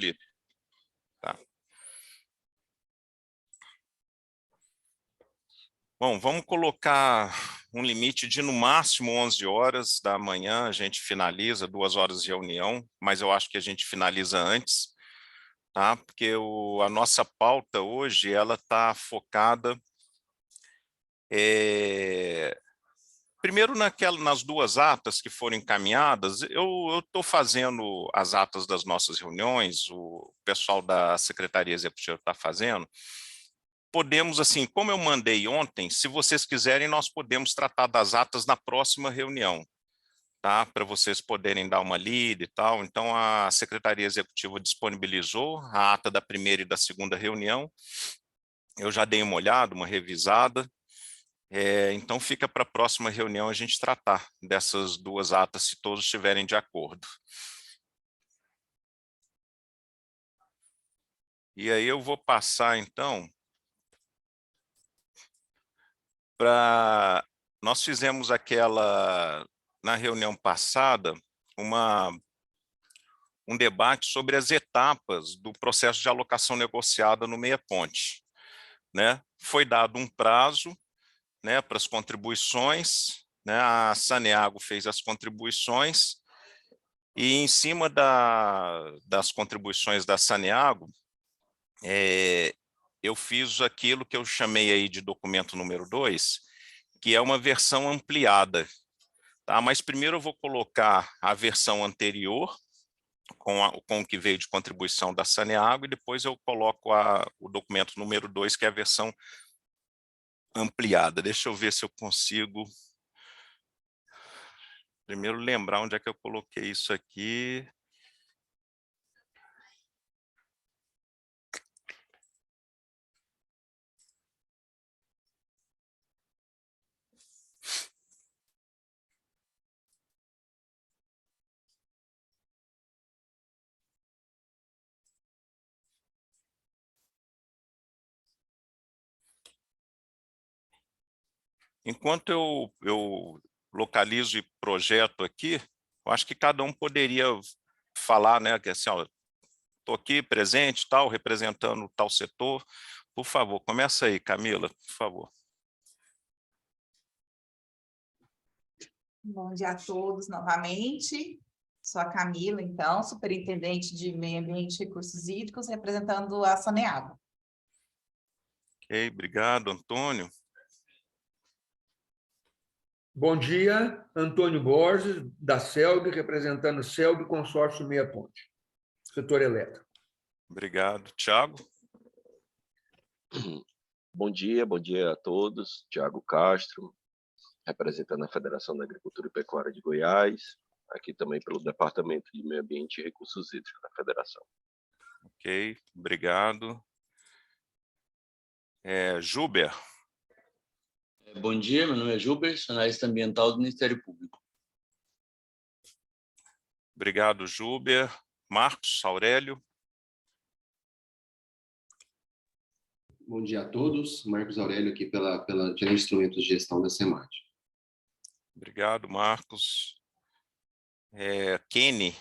Felipe. Tá. Bom, vamos colocar um limite de no máximo 11 horas da manhã, a gente finaliza, 2 horas de reunião, mas eu acho que a gente finaliza antes, tá? Porque a nossa pauta hoje, ela está focada, primeiro nas 2 atas que foram encaminhadas. Eu estou fazendo as atas das nossas reuniões, o pessoal da Secretaria Executiva está fazendo. Podemos, assim, como eu mandei ontem, se vocês quiserem, nós podemos tratar das atas na próxima reunião, tá? Para vocês poderem dar uma lida e tal. Então, a Secretaria Executiva disponibilizou a ata da primeira e da segunda reunião. Eu já dei uma olhada, uma revisada. Então, fica para a próxima reunião a gente tratar dessas 2 atas, se todos estiverem de acordo. E aí eu vou passar, então, nós fizemos na reunião passada, um debate sobre as etapas do processo de alocação negociada no Meia Ponte, né? Foi dado um prazo, né, para as contribuições, né? A Saneago fez as contribuições e, em cima das contribuições da Saneago, eu fiz aquilo que eu chamei aí de documento número 2, que é uma versão ampliada. Tá? Mas primeiro eu vou colocar a versão anterior, com o que veio de contribuição da Saneago, e depois eu coloco o documento número 2, que é a versão ampliada. Deixa eu ver se eu consigo primeiro lembrar onde é que eu coloquei isso aqui. Enquanto eu localizo e projeto aqui, eu acho que cada um poderia falar, né, que assim, ó, estou aqui presente, tal, representando tal setor. Por favor, começa aí, Camila, por favor. Bom dia a todos novamente. Sou a Camila, então, superintendente de Meio Ambiente e Recursos Hídricos, representando a Saneago. Ok, obrigado, Antônio. Bom dia, Antônio Borges, da CELB, representando o CELB Consórcio Meia Ponte, setor elétrico. Obrigado. Tiago? Bom dia a todos. Tiago Castro, representando a Federação da Agricultura e Pecuária de Goiás, aqui também pelo Departamento de Meio Ambiente e Recursos Hídricos da Federação. Ok, obrigado. Juber? Bom dia, meu nome é Juber, sou analista ambiental do Ministério Público. Obrigado, Juber. Marcos Aurélio? Bom dia a todos. Marcos Aurélio aqui pela Gerente de Instrumentos de Gestão da SEMAD. Obrigado, Marcos. Kenny?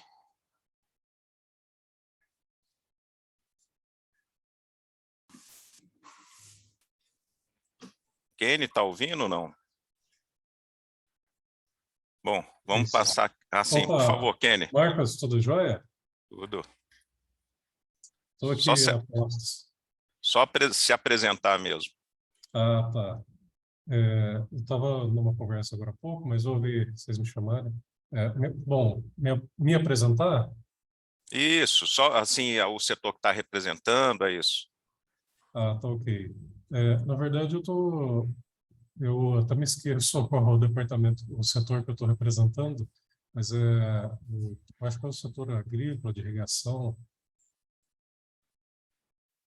Kenny, está ouvindo ou não? Bom, vamos Isso. passar assim, por favor, Kenny. Marcos, tudo jóia? Tudo. Estou aqui a postos. Só se apresentar mesmo. Ah, tá. Eu estava numa conversa agora há pouco, mas ouvi vocês me chamarem. Bom, me apresentar? Isso, só assim, o setor que está representando, é isso. Ah, tá ok. Na verdade, eu até me esqueço qual é o departamento, o setor que eu estou representando, mas eu acho que é o setor agrícola, de irrigação.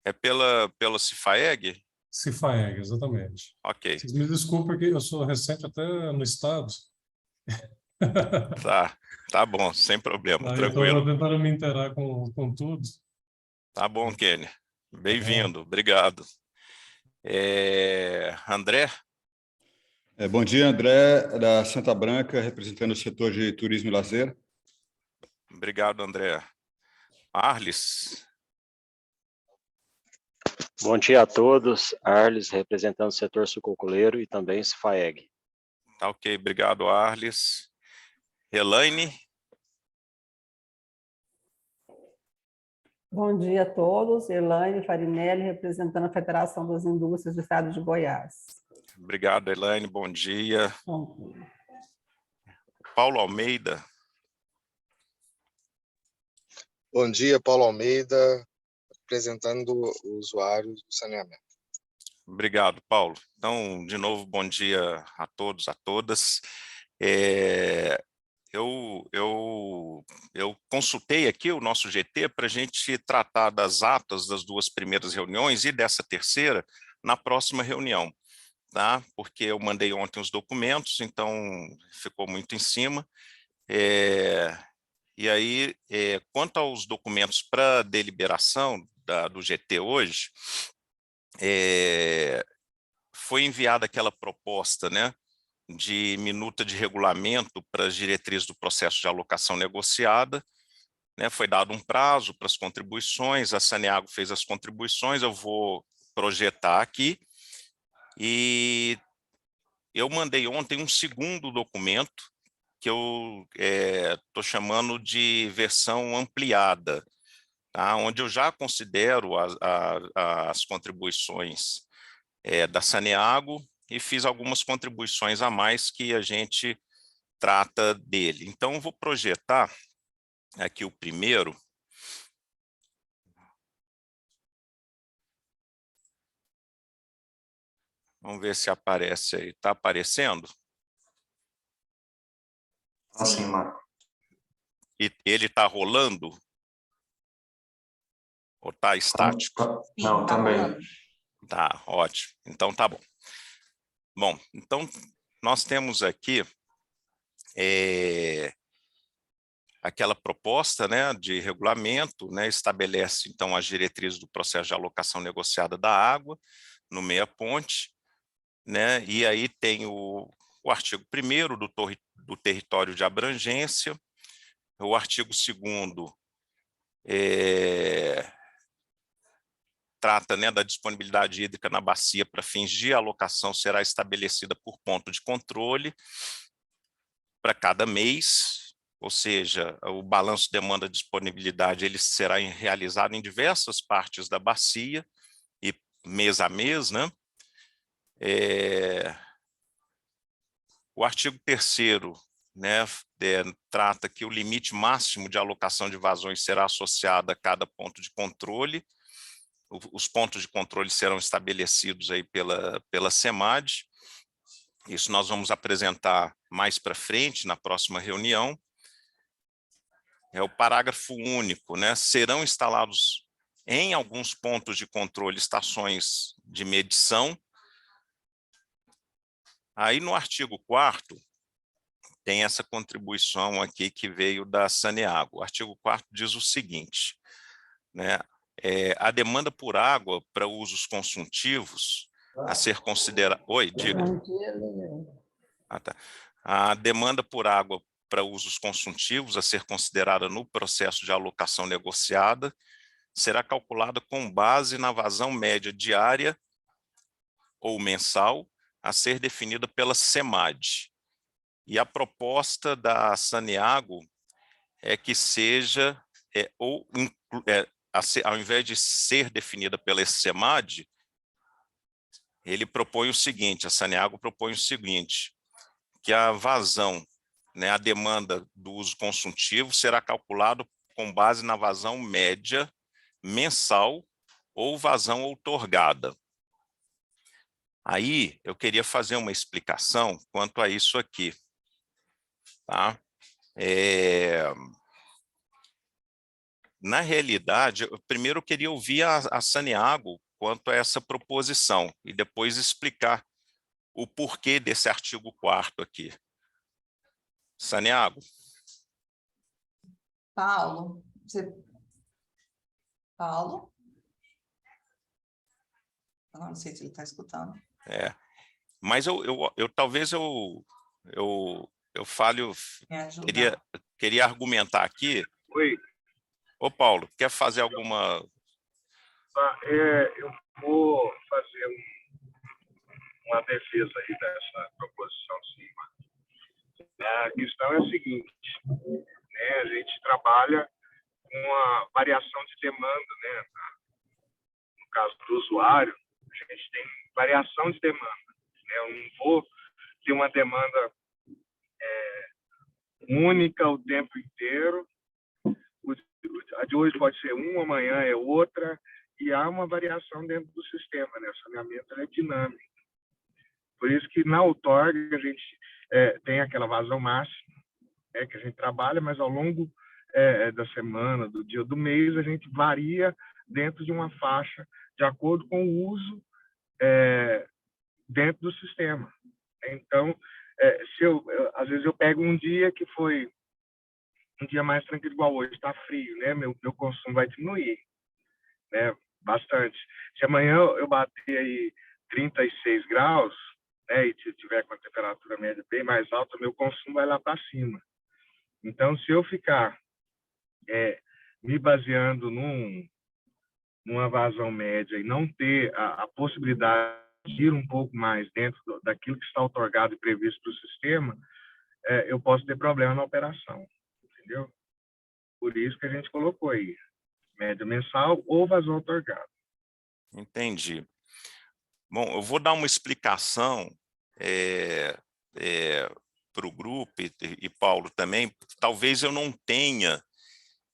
É pela Cifaeg? Cifaeg, exatamente. Ok. Vocês me desculpem porque eu sou recente até no estado. Tá bom, sem problema, tranquilo. Então, eu vou tentar me inteirar com tudo. Tá bom, Kenny. Bem-vindo, obrigado. André? Bom dia, André, da Santa Branca, representando o setor de turismo e lazer. Obrigado, André. Arles. Bom dia a todos. Arles, representando o setor sucrocoleiro e também SFAEG. Tá ok, obrigado, Arles. Elaine. Bom dia a todos. Elaine Farinelli, representando a Federação das Indústrias do Estado de Goiás. Obrigado, Elaine. Bom dia. Bom dia. Paulo Almeida. Bom dia, Paulo Almeida, representando os usuários do saneamento. Obrigado, Paulo. Então, de novo, bom dia a todos, a todas. Eu consultei aqui o nosso GT para a gente tratar das atas das 2 primeiras reuniões e dessa terceira na próxima reunião, tá? Porque eu mandei ontem os documentos, então ficou muito em cima. E aí, quanto aos documentos para deliberação do GT hoje, foi enviada aquela proposta, né, de minuta de regulamento para as diretrizes do processo de alocação negociada, né, foi dado um prazo para as contribuições, a Saneago fez as contribuições, eu vou projetar aqui, e eu mandei ontem um segundo documento, que eu estou chamando de versão ampliada, tá? Onde eu já considero as contribuições da Saneago e fiz algumas contribuições a mais que a gente trata dele. Então, eu vou projetar aqui o primeiro. Vamos ver se aparece aí. Está aparecendo? Sim, Marco. E ele está rolando? Ou está estático? Não, também. Tá, ótimo. Então, tá bom. Bom, então, nós temos aqui aquela proposta, né, de regulamento, né, estabelece, então, as diretrizes do processo de alocação negociada da água no Meia Ponte, né, e aí tem o artigo 1º do território de abrangência, o artigo 2º trata, né, da disponibilidade hídrica na bacia para fins de alocação, será estabelecida por ponto de controle para cada mês, ou seja, o balanço de demanda de disponibilidade ele será realizado em diversas partes da bacia e mês a mês, né? O artigo 3º, né, trata que o limite máximo de alocação de vazões será associado a cada ponto de controle. Os pontos de controle serão estabelecidos aí pela SEMAD. Isso nós vamos apresentar mais para frente, na próxima reunião. É o parágrafo único, né? Serão instalados em alguns pontos de controle estações de medição. Aí no artigo 4º, tem essa contribuição aqui que veio da Saneago. O artigo 4º diz o seguinte, né? A demanda por água para usos consultivos a ser considerada... Oi, diga. Tá. A demanda por água para usos consultivos a ser considerada no processo de alocação negociada será calculada com base na vazão média diária ou mensal a ser definida pela SEMAD. E a proposta da Saneago é que seja, ao invés de ser definida pela SEMAD, ele propõe o seguinte, a Saneago propõe o seguinte, que a vazão, né, a demanda do uso consultivo será calculado com base na vazão média mensal ou vazão outorgada. Aí eu queria fazer uma explicação quanto a isso aqui. Tá? Na realidade, primeiro eu queria ouvir a Saneago quanto a essa proposição e depois explicar o porquê desse artigo 4º aqui. Saneago. Paulo, Paulo? Eu não sei se ele está escutando. Mas talvez eu fale, queria argumentar aqui. Oi. Ô, Paulo, quer fazer alguma... Eu vou fazer uma defesa aí dessa proposição, sim. A questão é a seguinte, né? A gente trabalha com uma variação de demanda, né? No caso do usuário, a gente tem variação de demanda, né? Eu não vou ter uma demanda única o tempo inteiro. A de hoje pode ser uma, amanhã é outra, e há uma variação dentro do sistema, né? O saneamento é dinâmico. Por isso que na outorga a gente tem aquela vazão máxima, que a gente trabalha, mas ao longo da semana, do dia, do mês, a gente varia dentro de uma faixa de acordo com o uso dentro do sistema. Então, às vezes eu pego um dia que foi um dia mais tranquilo, igual hoje, está frio, né? Meu consumo vai diminuir, né? Bastante. Se amanhã eu bater aí 36 graus, né, e tiver com a temperatura média bem mais alta, meu consumo vai lá para cima. Então, se eu ficar me baseando numa vazão média e não ter a possibilidade de ir um pouco mais dentro daquilo que está outorgado e previsto para o sistema, eu posso ter problema na operação, entendeu? Por isso que a gente colocou aí, média mensal ou vazão outorgado. Entendi. Bom, eu vou dar uma explicação para o grupo e Paulo também. Talvez eu não tenha,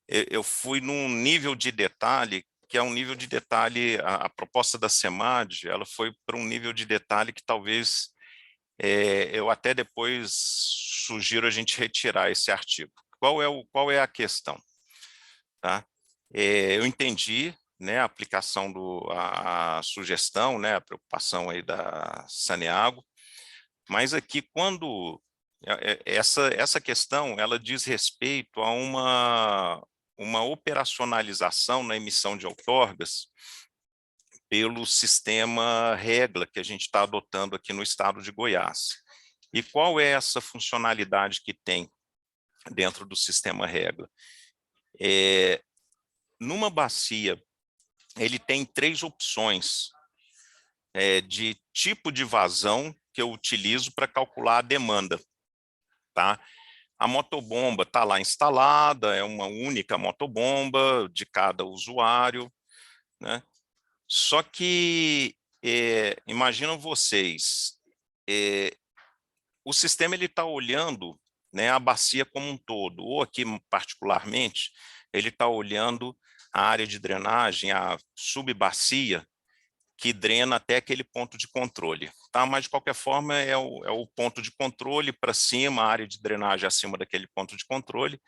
eu fui num nível de detalhe, que é um nível de detalhe, a proposta da SEMAD, ela foi para um nível de detalhe que talvez eu até depois sugiro a gente retirar esse artigo. Qual é a questão? Tá? Eu entendi, né, a aplicação a sugestão, né, a preocupação aí da Saneago, mas aqui quando essa questão ela diz respeito a uma operacionalização na emissão de outorgas pelo sistema REGLA que a gente está adotando aqui no estado de Goiás. E qual é essa funcionalidade que tem dentro do sistema REGLA? Numa bacia, ele tem 3 opções de tipo de vazão que eu utilizo para calcular a demanda. Tá? A motobomba está lá instalada, é uma única motobomba de cada usuário, né? Só que, imaginam vocês, o sistema está olhando, né, a bacia como um todo, ou aqui particularmente, ele está olhando a área de drenagem, a subbacia, que drena até aquele ponto de controle. Tá? Mas, de qualquer forma, é o ponto de controle para cima, a área de drenagem acima daquele ponto de controle.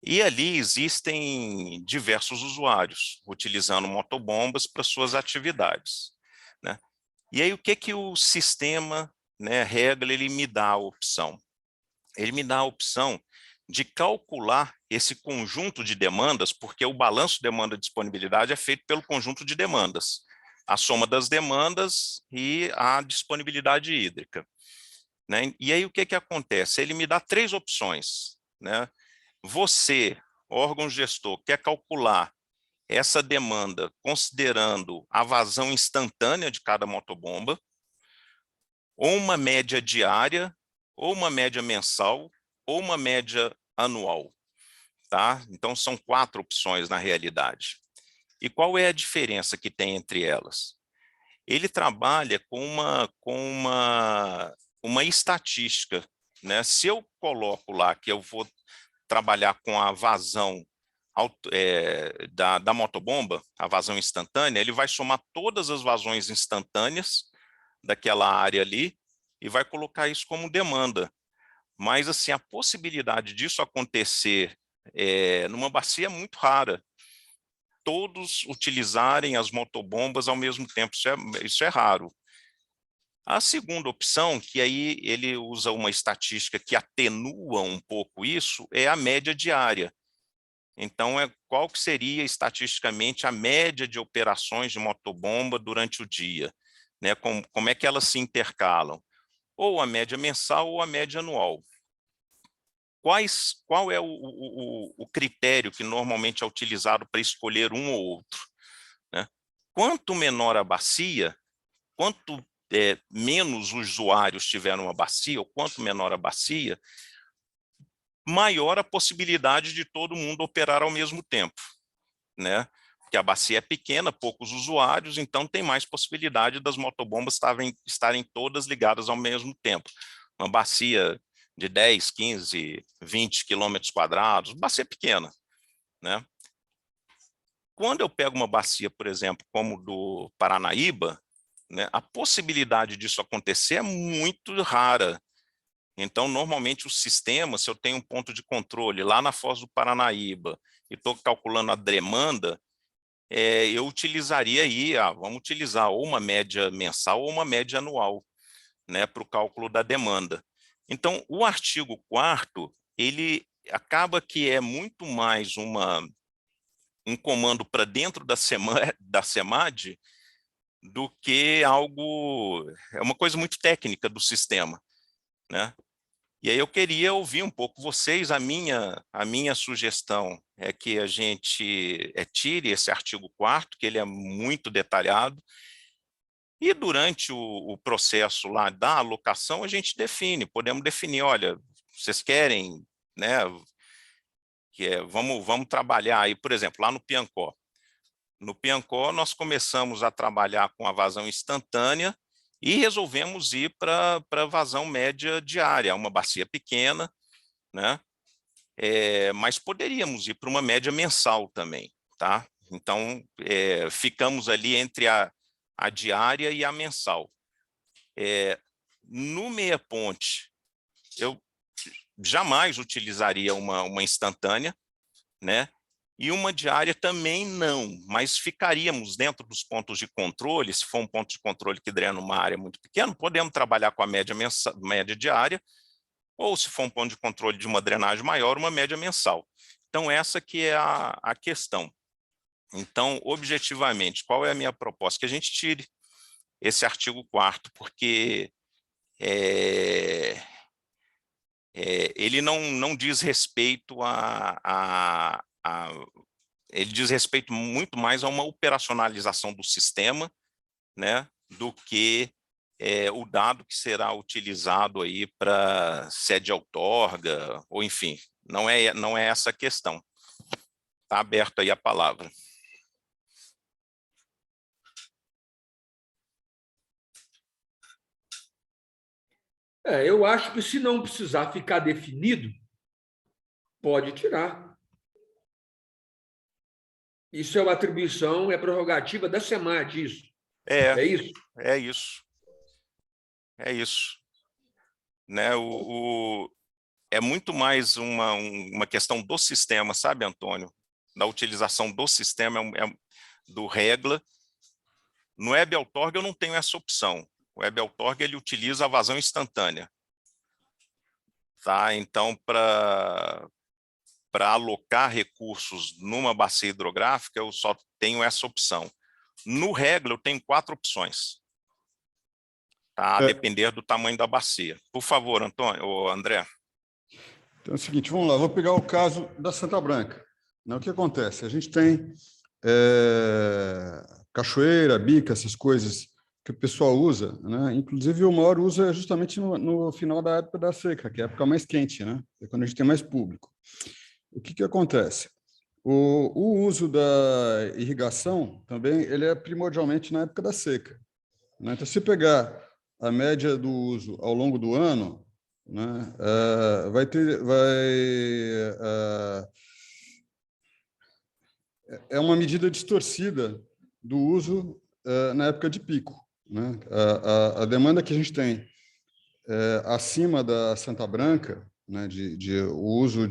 E ali existem diversos usuários utilizando motobombas para suas atividades, né? E aí o que o sistema, né, REGLA, ele me dá a opção? Ele me dá a opção de calcular esse conjunto de demandas, porque o balanço demanda-disponibilidade é feito pelo conjunto de demandas, a soma das demandas e a disponibilidade hídrica, né? E aí o que acontece? Ele me dá 3 opções, né? Você, órgão gestor, quer calcular essa demanda considerando a vazão instantânea de cada motobomba, ou uma média diária, ou uma média mensal, ou uma média anual. Tá? Então, são 4 opções na realidade. E qual é a diferença que tem entre elas? Ele trabalha com uma estatística, né? Se eu coloco lá que eu vou trabalhar com a vazão da motobomba, a vazão instantânea, ele vai somar todas as vazões instantâneas daquela área ali e vai colocar isso como demanda. Mas, assim, a possibilidade disso acontecer numa bacia é muito rara. Todos utilizarem as motobombas ao mesmo tempo, isso é raro. A segunda opção, que aí ele usa uma estatística que atenua um pouco isso, é a média diária. Então, qual que seria estatisticamente a média de operações de motobomba durante o dia? Né? Como é que elas se intercalam? Ou a média mensal ou a média anual. qual é o critério que normalmente é utilizado para escolher um ou outro, né? Quanto menor a bacia, quanto menos usuários tiveram uma bacia, ou quanto menor a bacia, maior a possibilidade de todo mundo operar ao mesmo tempo, né? Porque a bacia é pequena, poucos usuários, então tem mais possibilidade das motobombas estarem todas ligadas ao mesmo tempo. Uma bacia de 10, 15, 20 quilômetros quadrados, bacia pequena, né? Quando eu pego uma bacia, por exemplo, como do Paranaíba, né, a possibilidade disso acontecer é muito rara. Então, normalmente, o sistema, se eu tenho um ponto de controle lá na Foz do Paranaíba e estou calculando a demanda, eu utilizaria aí, vamos utilizar ou uma média mensal ou uma média anual, né, para o cálculo da demanda. Então, o artigo 4º, ele acaba que é muito mais um comando para dentro da SEMAD do que algo, é uma coisa muito técnica do sistema, né? E aí eu queria ouvir um pouco vocês. A minha sugestão é que a gente tire esse artigo 4º, que ele é muito detalhado, e durante o processo lá da alocação a gente podemos definir, olha, vocês querem, né, vamos trabalhar aí, por exemplo, lá no Piancó. No Piancó nós começamos a trabalhar com a vazão instantânea e resolvemos ir para vazão média diária, uma bacia pequena, né? Mas poderíamos ir para uma média mensal também, tá? Então, ficamos ali entre a diária e a mensal. No meia ponte, eu jamais utilizaria uma instantânea, né? E uma diária também não, mas ficaríamos dentro dos pontos de controle. Se for um ponto de controle que drena uma área muito pequena, podemos trabalhar com a média diária, ou se for um ponto de controle de uma drenagem maior, uma média mensal. Então, essa que é a questão. Então, objetivamente, qual é a minha proposta? Que a gente tire esse artigo 4º, porque ele não diz respeito ele diz respeito muito mais a uma operacionalização do sistema, né, do que o dado que será utilizado aí para sede outorga, ou enfim, não é essa a questão. Está aberto aí a palavra. Eu acho que se não precisar ficar definido, pode tirar. Isso é uma atribuição, é prerrogativa da SEMAD, isso. É isso? É isso. É isso. Né? É muito mais uma questão do sistema, sabe, Antônio? Da utilização do sistema, do regla. No Web outorga eu não tenho essa opção. O Web outorga ele utiliza a vazão instantânea. Tá? Então, para alocar recursos numa bacia hidrográfica, eu só tenho essa opção. No regla, eu tenho 4 opções. Tá? A depender do tamanho da bacia. Por favor, Antônio, ou André. Então é o seguinte, vamos lá, vou pegar o caso da Santa Branca. O que acontece? A gente tem cachoeira, bica, essas coisas que o pessoal usa, né? Inclusive o maior uso é justamente no final da época da seca, que é a época mais quente, né? É quando a gente tem mais público. O que acontece? O uso da irrigação também ele é primordialmente na época da seca, né? Então, se pegar a média do uso ao longo do ano, né, é uma medida distorcida do uso na época de pico, né? A demanda que a gente tem acima da Santa Branca, né, de uso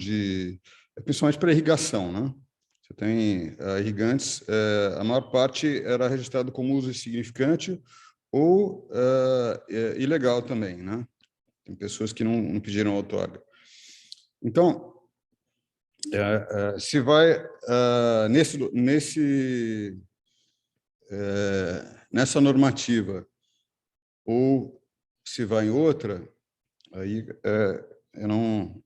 principalmente para irrigação, né? Você tem irrigantes, a maior parte era registrado como uso insignificante ou ilegal também, né? Tem pessoas que não pediram outorga. Então, se vai nessa normativa ou se vai em outra, aí eu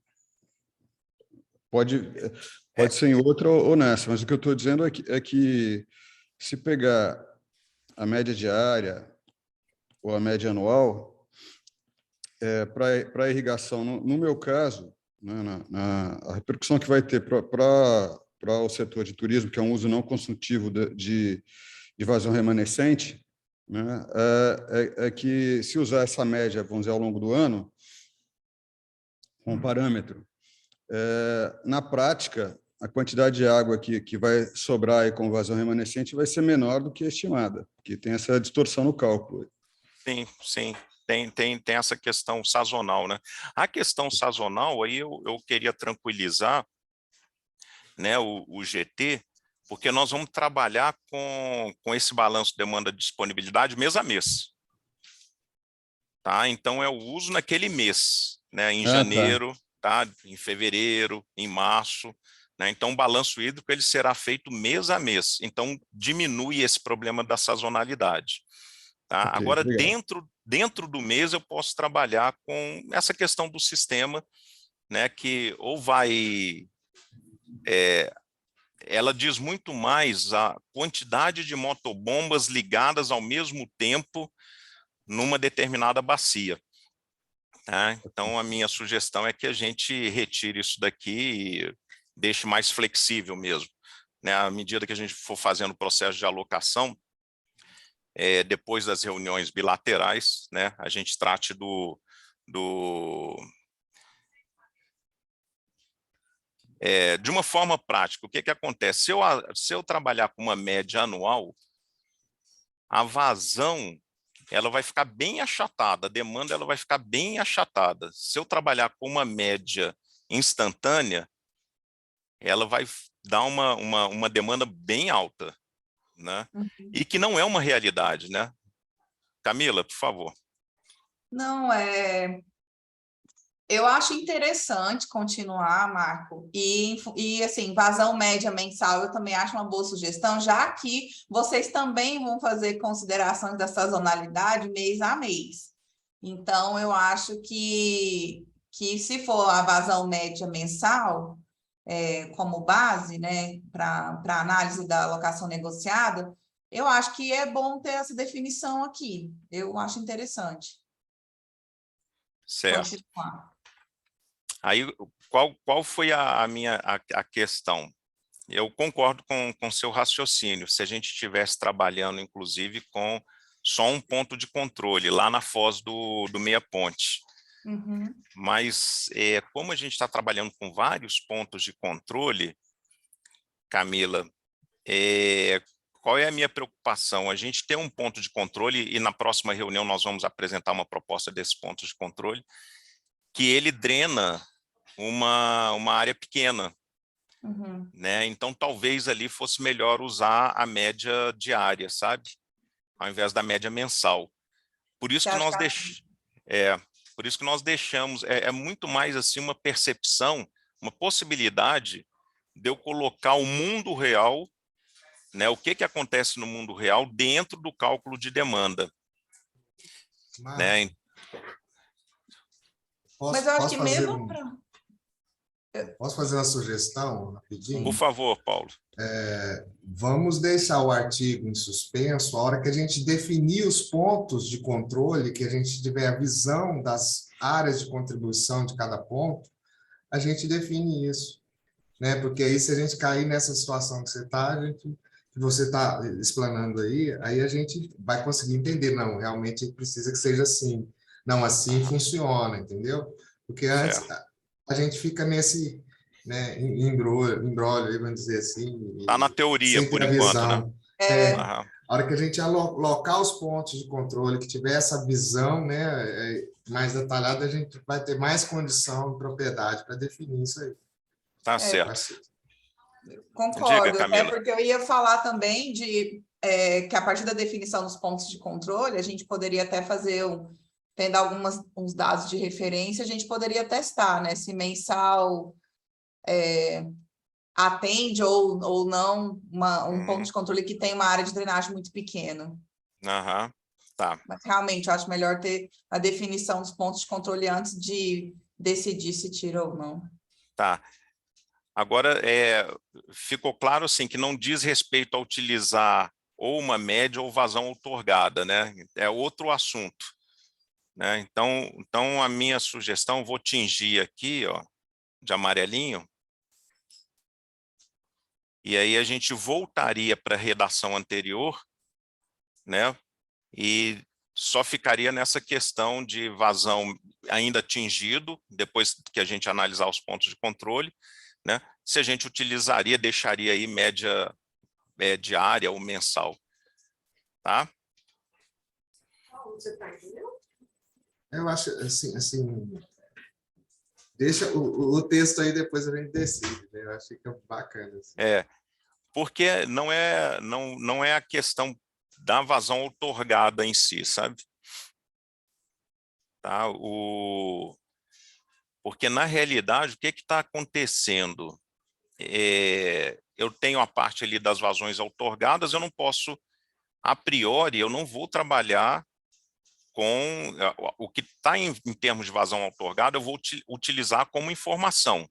pode ser em outra ou nessa, mas o que eu estou dizendo é que se pegar a média diária ou a média anual, para a irrigação, no meu caso, né, a repercussão que vai ter para o setor de turismo, que é um uso não consultivo de vazão remanescente, né, é que se usar essa média, vamos dizer, ao longo do ano, com parâmetro, na prática, a quantidade de água que vai sobrar aí com vazão remanescente vai ser menor do que a estimada, porque tem essa distorção no cálculo. Sim, sim. Tem essa questão sazonal, né? A questão sazonal, aí eu queria tranquilizar, né, o GT, porque nós vamos trabalhar com esse balanço demanda-disponibilidade mês a mês. Tá? Então, é o uso naquele mês, né? Em janeiro, tá? Em fevereiro, em março. Né? Então, o balanço hídrico ele será feito mês a mês. Então, diminui esse problema da sazonalidade. Tá? Okay, agora, obrigado. dentro do mês, eu posso trabalhar com essa questão do sistema, né, que ou vai... ela diz muito mais a quantidade de motobombas ligadas ao mesmo tempo numa determinada bacia. Tá? Então, a minha sugestão é que a gente retire isso daqui e deixe mais flexível mesmo. Né? À medida que a gente for fazendo o processo de alocação, depois das reuniões bilaterais, né, a gente trate de uma forma prática. O que acontece? Se eu trabalhar com uma média anual, a vazão ela vai ficar bem achatada, a demanda ela vai ficar bem achatada. Se eu trabalhar com uma média instantânea, ela vai dar uma demanda bem alta, né? E que não é uma realidade, né? Camila, por favor. Não, eu acho interessante continuar, Marco, e assim, vazão média mensal eu também acho uma boa sugestão, já que vocês também vão fazer considerações da sazonalidade mês a mês. Então, eu acho que se for a vazão média mensal, como base, né, para análise da alocação negociada, eu acho que é bom ter essa definição aqui. Eu acho interessante. Certo. Continuar. Aí, qual foi a questão? Eu concordo com seu raciocínio. Se a gente estivesse trabalhando, inclusive, com só um ponto de controle, lá na foz do Meia Ponte. Uhum. Mas, como a gente está trabalhando com vários pontos de controle, Camila, qual é a minha preocupação? A gente tem um ponto de controle e na próxima reunião nós vamos apresentar uma proposta desses pontos de controle, que ele drena uma área pequena. Uhum. Né? Então, talvez ali fosse melhor usar a média diária, sabe? Ao invés da média mensal. Por isso que nós deixamos, é muito mais assim uma percepção, uma possibilidade de eu colocar o mundo real, né? O que acontece no mundo real dentro do cálculo de demanda. Né? Mas eu acho que mesmo Posso fazer uma sugestão rapidinho? Por favor, Paulo. Vamos deixar o artigo em suspenso a hora que a gente definir os pontos de controle, que a gente tiver a visão das áreas de contribuição de cada ponto, a gente define isso. Né? Porque aí, se a gente cair nessa situação que você está explanando aí a gente vai conseguir entender, não, realmente precisa que seja assim. Não, assim funciona, entendeu? Porque antes a gente fica nesse, né, embrólio, vamos dizer assim. Está na teoria, por enquanto, né? A hora que a gente alocar os pontos de controle, que tiver essa visão, né, mais detalhada, a gente vai ter mais condição e propriedade para definir isso aí. Tá certo. Concordo, Diga, Camila. porque eu ia falar também de que a partir da definição dos pontos de controle, a gente poderia até fazer tendo uns dados de referência, a gente poderia testar, né? Se mensal atende ou não um ponto de controle que tem uma área de drenagem muito pequena. Tá. Mas realmente eu acho melhor ter a definição dos pontos de controle antes de decidir se tira ou não. Tá. Agora, ficou claro assim, que não diz respeito a utilizar ou uma média ou vazão outorgada, né? É outro assunto, né? Então, a minha sugestão, vou tingir aqui, ó, de amarelinho, e aí a gente voltaria para a redação anterior, né? E só ficaria nessa questão de vazão ainda tingido, depois que a gente analisar os pontos de controle, né? Se a gente utilizaria, deixaria aí média diária ou mensal, tá? Eu acho assim, deixa o texto aí, depois a gente decide, né? Eu acho que é bacana. Assim. Porque não é a questão da vazão outorgada em si, sabe? Tá? Porque, na realidade, o que está acontecendo? Eu tenho a parte ali das vazões outorgadas, eu não posso, a priori, eu não vou trabalhar com o que está em termos de vazão outorgada, eu vou utilizar como informação.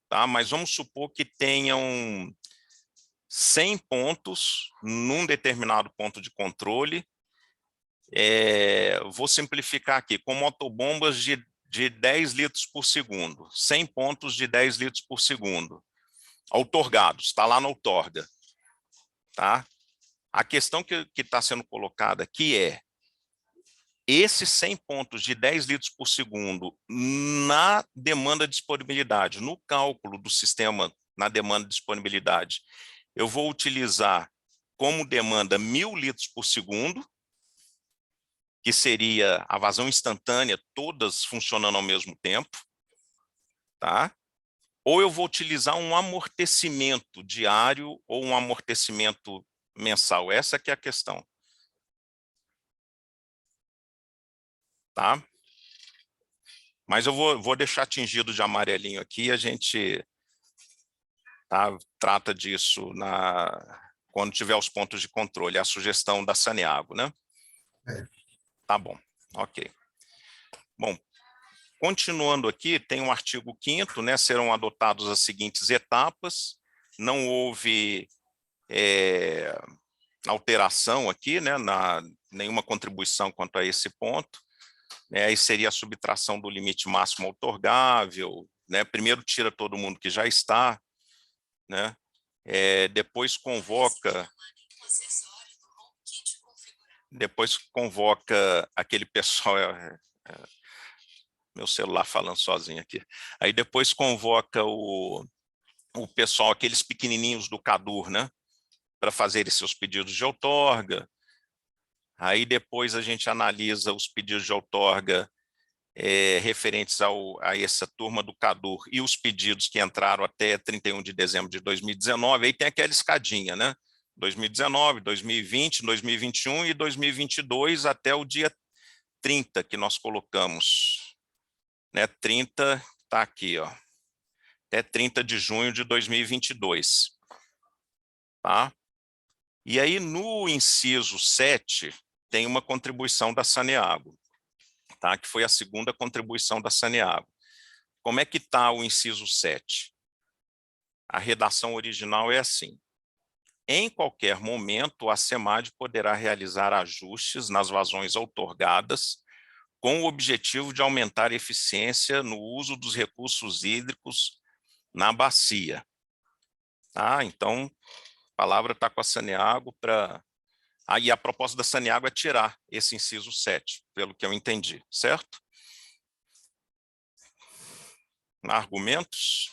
Tá? Mas vamos supor que tenham 100 pontos num determinado ponto de controle. Vou simplificar aqui, com motobombas de 10 litros por segundo, 100 pontos de 10 litros por segundo, outorgados, está lá na outorga. Tá? A questão que está sendo colocada aqui é, esses 100 pontos de 10 litros por segundo na demanda de disponibilidade, no cálculo do sistema na demanda de disponibilidade, eu vou utilizar como demanda 1.000 litros por segundo, que seria a vazão instantânea, todas funcionando ao mesmo tempo, tá? Ou eu vou utilizar um amortecimento diário ou um amortecimento mensal, essa que é a questão. Tá? Mas eu vou deixar tingido de amarelinho aqui, a gente trata disso quando tiver os pontos de controle, a sugestão da Saneago, né? Tá bom, ok. Bom, continuando aqui, tem um artigo 5º, né? Serão adotados as seguintes etapas, não houve alteração aqui, né? Nenhuma contribuição quanto a esse ponto. Aí seria a subtração do limite máximo outorgável, né? Primeiro tira todo mundo que já está, né? Depois convoca aquele pessoal, meu celular falando sozinho aqui, aí depois convoca o pessoal, aqueles pequenininhos do CADUR, né? Para fazerem seus pedidos de outorga. Aí depois a gente analisa os pedidos de outorga referentes a essa turma do CADUR e os pedidos que entraram até 31 de dezembro de 2019, aí tem aquela escadinha, né? 2019, 2020, 2021 e 2022 até o dia 30 que nós colocamos. Né? 30 está aqui, ó. Até 30 de junho de 2022. Tá? E aí no inciso 7 tem uma contribuição da Saneago. Tá? Que foi a segunda contribuição da Saneago. Como é que está o inciso 7? A redação original é assim. Em qualquer momento, a SEMAD poderá realizar ajustes nas vazões outorgadas com o objetivo de aumentar a eficiência no uso dos recursos hídricos na bacia. Tá? Então, a palavra está com a Saneago para... Aí a proposta da Saneago é tirar esse inciso 7, pelo que eu entendi, certo? Argumentos?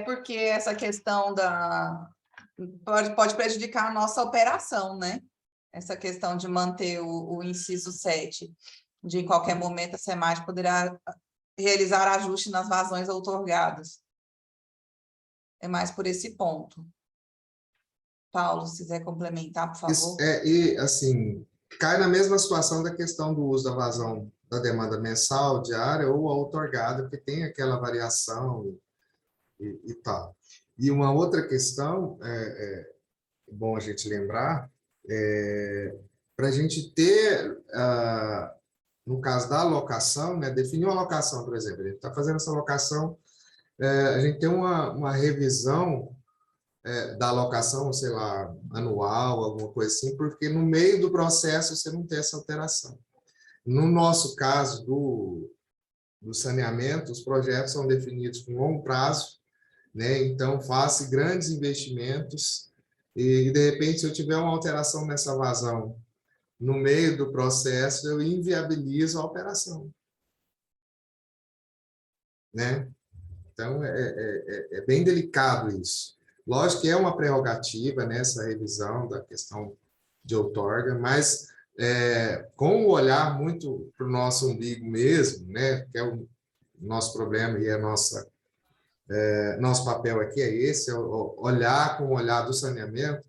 Porque essa questão pode prejudicar a nossa operação, né? Essa questão de manter o inciso 7, de em qualquer momento a SEMAD poderá realizar ajuste nas vazões outorgadas. É mais por esse ponto. Paulo, se quiser complementar, por favor. E assim, cai na mesma situação da questão do uso da vazão da demanda mensal, diária ou outorgada, porque tem aquela variação e tal. E uma outra questão, é bom a gente lembrar, para a gente ter, no caso da alocação, né, definir uma alocação, por exemplo, a gente está fazendo essa alocação, a gente tem uma revisão da alocação, sei lá, anual, alguma coisa assim, porque no meio do processo você não tem essa alteração. No nosso caso do saneamento, os projetos são definidos com longo prazo, né? Então, faça grandes investimentos e, de repente, se eu tiver uma alteração nessa vazão no meio do processo, eu inviabilizo a operação, né? Então, é bem delicado isso. Lógico que é uma prerrogativa nessa revisão da questão de outorga, mas com o olhar muito para o nosso umbigo mesmo, né? Que é o nosso problema e nosso papel aqui é esse, olhar com o olhar do saneamento,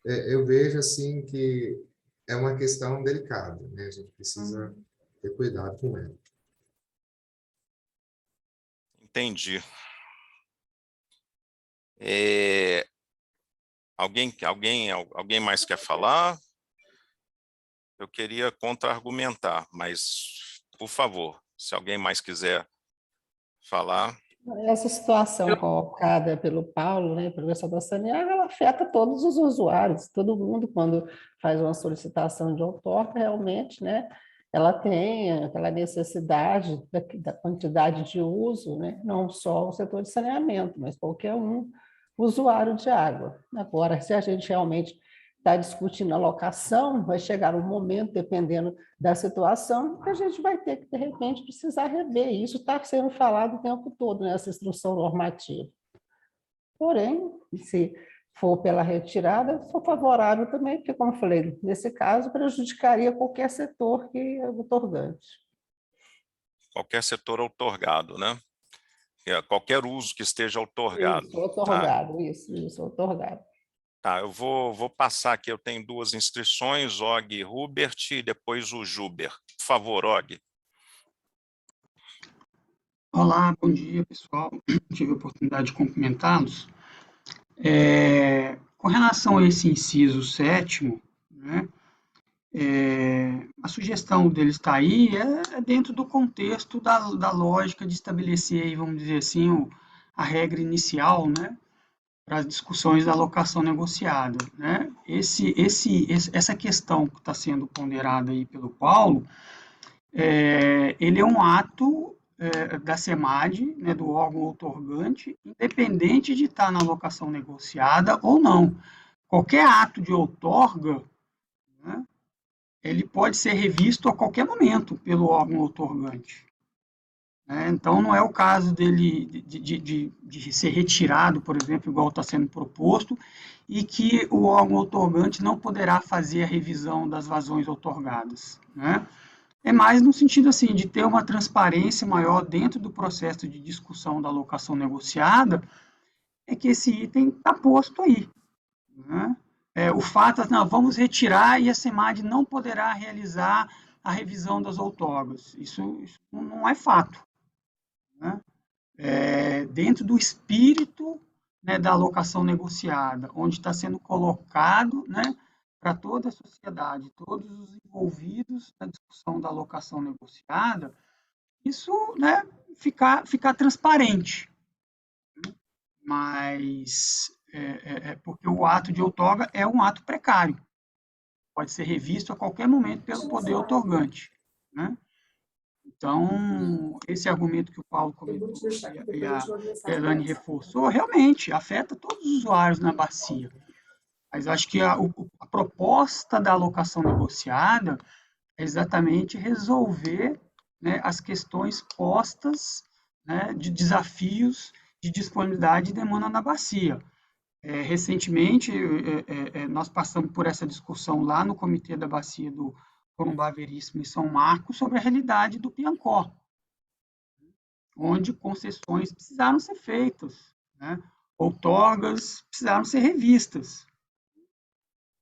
eu vejo assim que é uma questão delicada, né? A gente precisa ter cuidado com ela. Entendi. Alguém mais quer falar? Eu queria contra-argumentar, mas, por favor, se alguém mais quiser falar. Essa situação colocada pelo Paulo, né, pelo pessoal da Saneago, ela afeta todos os usuários, todo mundo, quando faz uma solicitação de outorga, realmente, né, ela tem aquela necessidade da quantidade de uso, né, não só o setor de saneamento, mas qualquer usuário de água. Agora, se a gente realmente está discutindo alocação, vai chegar um momento, dependendo da situação, que a gente vai ter que, de repente, precisar rever. Isso está sendo falado o tempo todo nessa instrução normativa. Porém, se for pela retirada, sou favorável também, porque, como eu falei, nesse caso, prejudicaria qualquer setor que é outorgante. Qualquer setor outorgado, né? Qualquer uso que esteja outorgado. Isso, outorgado, tá? Isso, outorgado. Tá, eu vou passar aqui, eu tenho duas inscrições, Og e Hubert, e depois o Juber. Por favor, Og. Olá, bom dia, pessoal. Tive a oportunidade de cumprimentá-los. Com relação a esse inciso 7º, né, a sugestão deles está aí, é dentro do contexto da lógica de estabelecer, vamos dizer assim, a regra inicial, né, para as discussões da alocação negociada, né? Essa questão que está sendo ponderada aí pelo Paulo, ele é um ato da SEMAD, né, do órgão outorgante, independente de estar na alocação negociada ou não. Qualquer ato de outorga, né, ele pode ser revisto a qualquer momento pelo órgão outorgante. Então, não é o caso dele de ser retirado, por exemplo, igual está sendo proposto, e que o órgão outorgante não poderá fazer a revisão das vazões outorgadas, né? É mais no sentido assim, de ter uma transparência maior dentro do processo de discussão da alocação negociada, é que esse item está posto aí, né? O fato de, vamos retirar e a SEMAD não poderá realizar a revisão das outorgas. Isso não é fato. Né? Dentro do espírito, né, da alocação negociada, onde está sendo colocado, né, para toda a sociedade, todos os envolvidos na discussão da alocação negociada, isso, né, ficar transparente. Mas, porque o ato de outorga é um ato precário, pode ser revisto a qualquer momento pelo poder outorgante, né? Então, esse argumento que o Paulo comentou e a Elane reforçou, realmente afeta todos os usuários na bacia. Mas acho que a proposta da alocação negociada é exatamente resolver, né, as questões postas, né, de desafios de disponibilidade e demanda na bacia. Recentemente, nós passamos por essa discussão lá no Comitê da Bacia do Corumbá Veríssimo em São Marcos sobre a realidade do Piancó, onde concessões precisaram ser feitas, né? Outorgas precisaram ser revistas.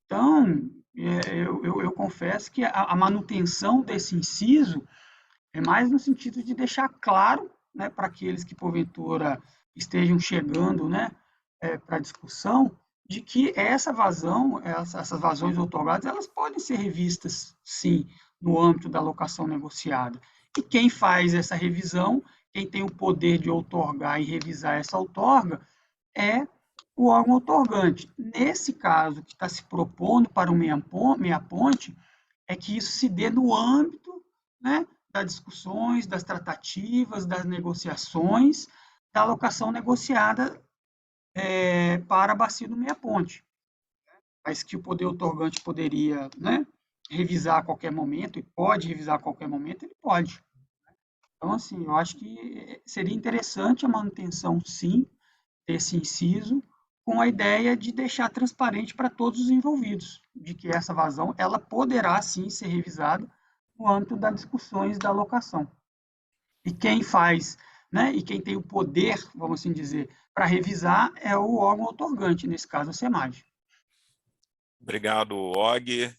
Então, eu confesso que a manutenção desse inciso é mais no sentido de deixar claro, né, para aqueles que, porventura, estejam chegando, né, para a discussão, de que essa vazão, essas vazões outorgadas, elas podem ser revistas, sim, no âmbito da alocação negociada. E quem faz essa revisão, quem tem o poder de outorgar e revisar essa outorga, é o órgão outorgante. Nesse caso, que está se propondo para o meia-ponte, é que isso se dê no âmbito, né, das discussões, das tratativas, das negociações, da alocação negociada para a bacia do meia-ponte. Mas que o poder outorgante poderia, né, revisar a qualquer momento, e pode revisar a qualquer momento, ele pode. Então, assim, eu acho que seria interessante a manutenção, sim, desse inciso, com a ideia de deixar transparente para todos os envolvidos, de que essa vazão ela poderá, sim, ser revisada no âmbito das discussões da alocação. E quem faz, né, e quem tem o poder, vamos assim dizer, para revisar é o órgão outorgante, nesse caso a SEMAD. Obrigado, Og.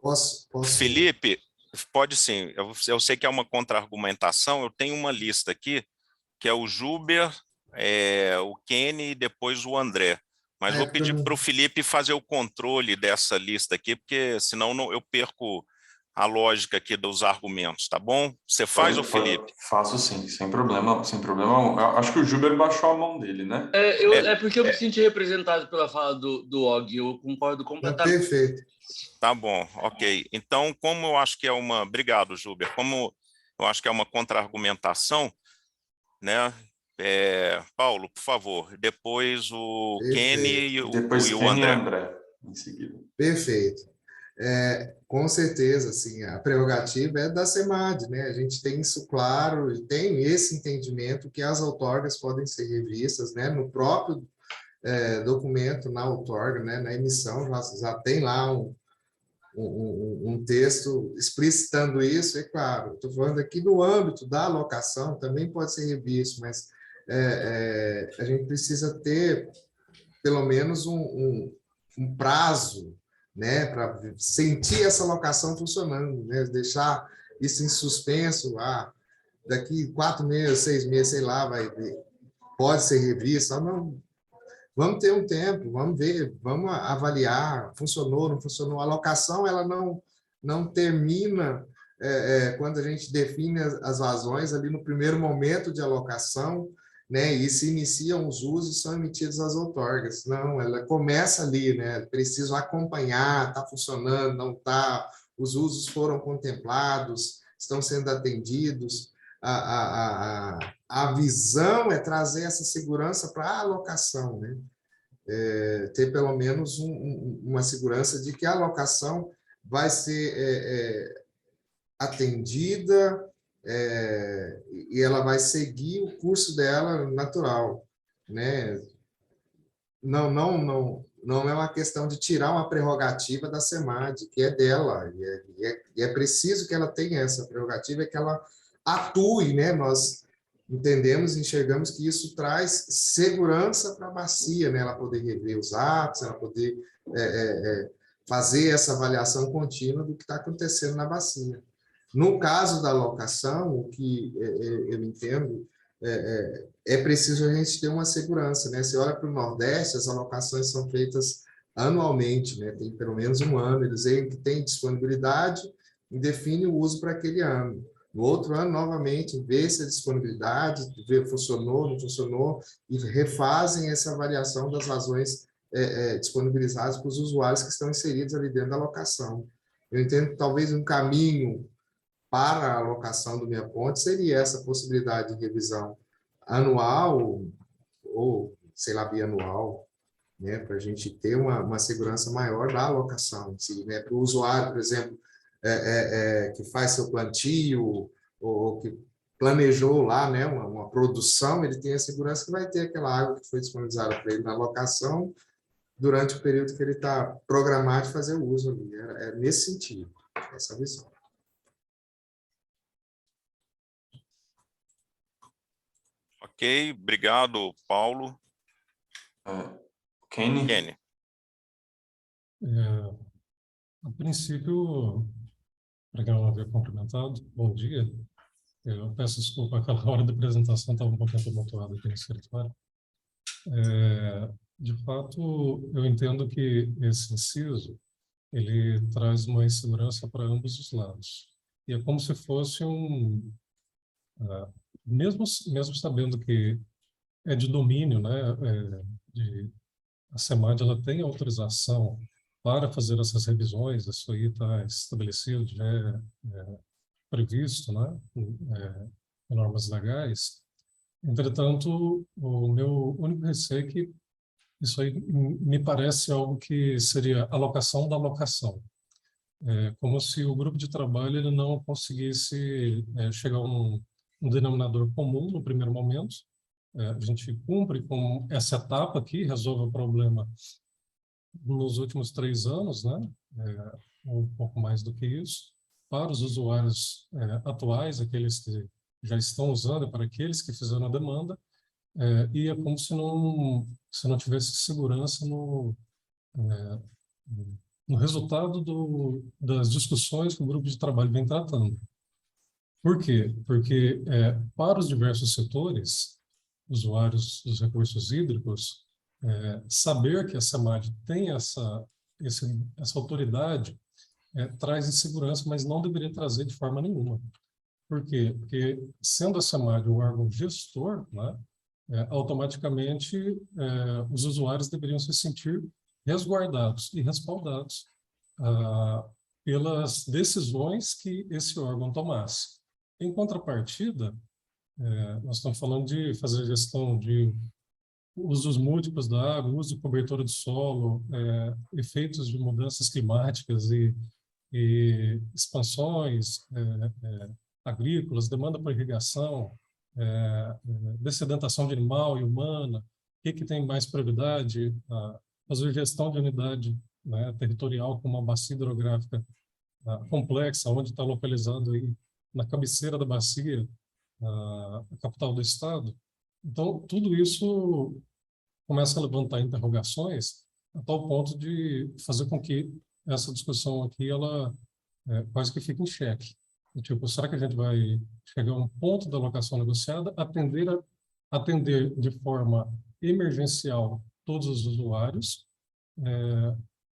Posso? Felipe, pode sim. Eu sei que é uma contra-argumentação, eu tenho uma lista aqui, que é o Juber, o Kenny e depois o André. Mas vou pedir para o Felipe fazer o controle dessa lista aqui, porque senão eu perco a lógica aqui dos argumentos, tá bom? Você faz, Felipe? Faço sim, sem problema, sem problema. Eu acho que o Juber baixou a mão dele, né? Porque eu me senti representado pela fala do Og, eu concordo completamente. Perfeito. Tá bom, ok. Então, como eu acho que é uma... Obrigado, Juber. Como eu acho que é uma contra-argumentação, né? Paulo, por favor, depois o Kenny e o André. Em seguida. Perfeito. Com certeza, assim, a prerrogativa é da SEMAD, né? A gente tem isso claro e tem esse entendimento que as outorgas podem ser revistas, né? No próprio documento, na outorga, né? Na emissão, já tem lá um texto explicitando isso, é claro. Estou falando aqui no âmbito da alocação, também pode ser revisto, mas a gente precisa ter pelo menos um prazo, né, para sentir essa alocação funcionando, né, deixar isso em suspenso, daqui 4 meses, 6 meses, sei lá, pode ser revista, não, vamos ter um tempo, vamos ver, vamos avaliar, funcionou, não funcionou, a alocação ela não termina quando a gente define as vazões ali no primeiro momento de alocação, né, e se iniciam os usos, são emitidas as outorgas. Não, ela começa ali, né, preciso acompanhar, está funcionando, não está, os usos foram contemplados, estão sendo atendidos. A visão é trazer essa segurança para a alocação, né? Ter pelo menos uma segurança de que a alocação vai ser atendida, e ela vai seguir o curso dela natural, né? Não é uma questão de tirar uma prerrogativa da SEMAD, que é dela, e é preciso que ela tenha essa prerrogativa, que ela atue, né? Nós entendemos, enxergamos que isso traz segurança para a bacia, né? Ela poder rever os atos, ela poder fazer essa avaliação contínua do que está acontecendo na bacia. No caso da alocação, o que eu entendo, é preciso a gente ter uma segurança, né? Você olha para o Nordeste, as alocações são feitas anualmente, né? Tem pelo menos um ano, eles veem que tem disponibilidade e definem o uso para aquele ano. No outro ano, novamente, vê se a disponibilidade, vê funcionou, não funcionou, e refazem essa avaliação das vazões disponibilizadas para os usuários que estão inseridos ali dentro da alocação. Eu entendo que talvez um caminho para a alocação do meia-ponte seria essa possibilidade de revisão anual ou, sei lá, bianual, né, para a gente ter uma segurança maior da alocação em si, né, para o usuário, por exemplo, que faz seu plantio ou que planejou lá, né, uma produção, ele tem a segurança que vai ter aquela água que foi disponibilizada para ele na alocação durante o período que ele está programado de fazer o uso ali. É nesse sentido, essa visão. Ok, obrigado, Paulo. Kenny? A princípio, legal haver cumprimentado, bom dia. Eu peço desculpa, aquela hora da apresentação estava um pouquinho tumultuada aqui no escritório. De fato, eu entendo que esse inciso ele traz uma insegurança para ambos os lados. E é como se fosse mesmo sabendo que é de domínio, né, a SEMAD ela tem autorização para fazer essas revisões, isso aí está estabelecido, já é previsto, né, em normas legais. Entretanto, o meu único receio é que isso aí me parece algo que seria alocação da alocação. Como se o grupo de trabalho ele não conseguisse chegar a um denominador comum no primeiro momento. A gente cumpre com essa etapa aqui, resolve o problema nos últimos 3 anos, né? Um pouco mais do que isso, para os usuários atuais, aqueles que já estão usando, para aqueles que fizeram a demanda, e é como se não tivesse segurança no resultado das discussões que o grupo de trabalho vem tratando. Por quê? Porque para os diversos setores, usuários dos recursos hídricos, saber que a SEMAD tem essa autoridade traz insegurança, mas não deveria trazer de forma nenhuma. Por quê? Porque, sendo a SEMAD um órgão gestor, né, automaticamente os usuários deveriam se sentir resguardados e respaldados pelas decisões que esse órgão tomasse. Em contrapartida, nós estamos falando de fazer gestão de usos múltiplos da água, uso de cobertura de solo, efeitos de mudanças climáticas e expansões agrícolas, demanda por irrigação, dessedentação de animal e humana, o que tem mais prioridade, fazer gestão de unidade, né, territorial com uma bacia hidrográfica complexa, onde está localizado aí na cabeceira da bacia, a capital do estado. Então, tudo isso começa a levantar interrogações a tal ponto de fazer com que essa discussão aqui, ela quase que fique em xeque. Tipo, será que a gente vai chegar a um ponto da alocação negociada, atender de forma emergencial todos os usuários,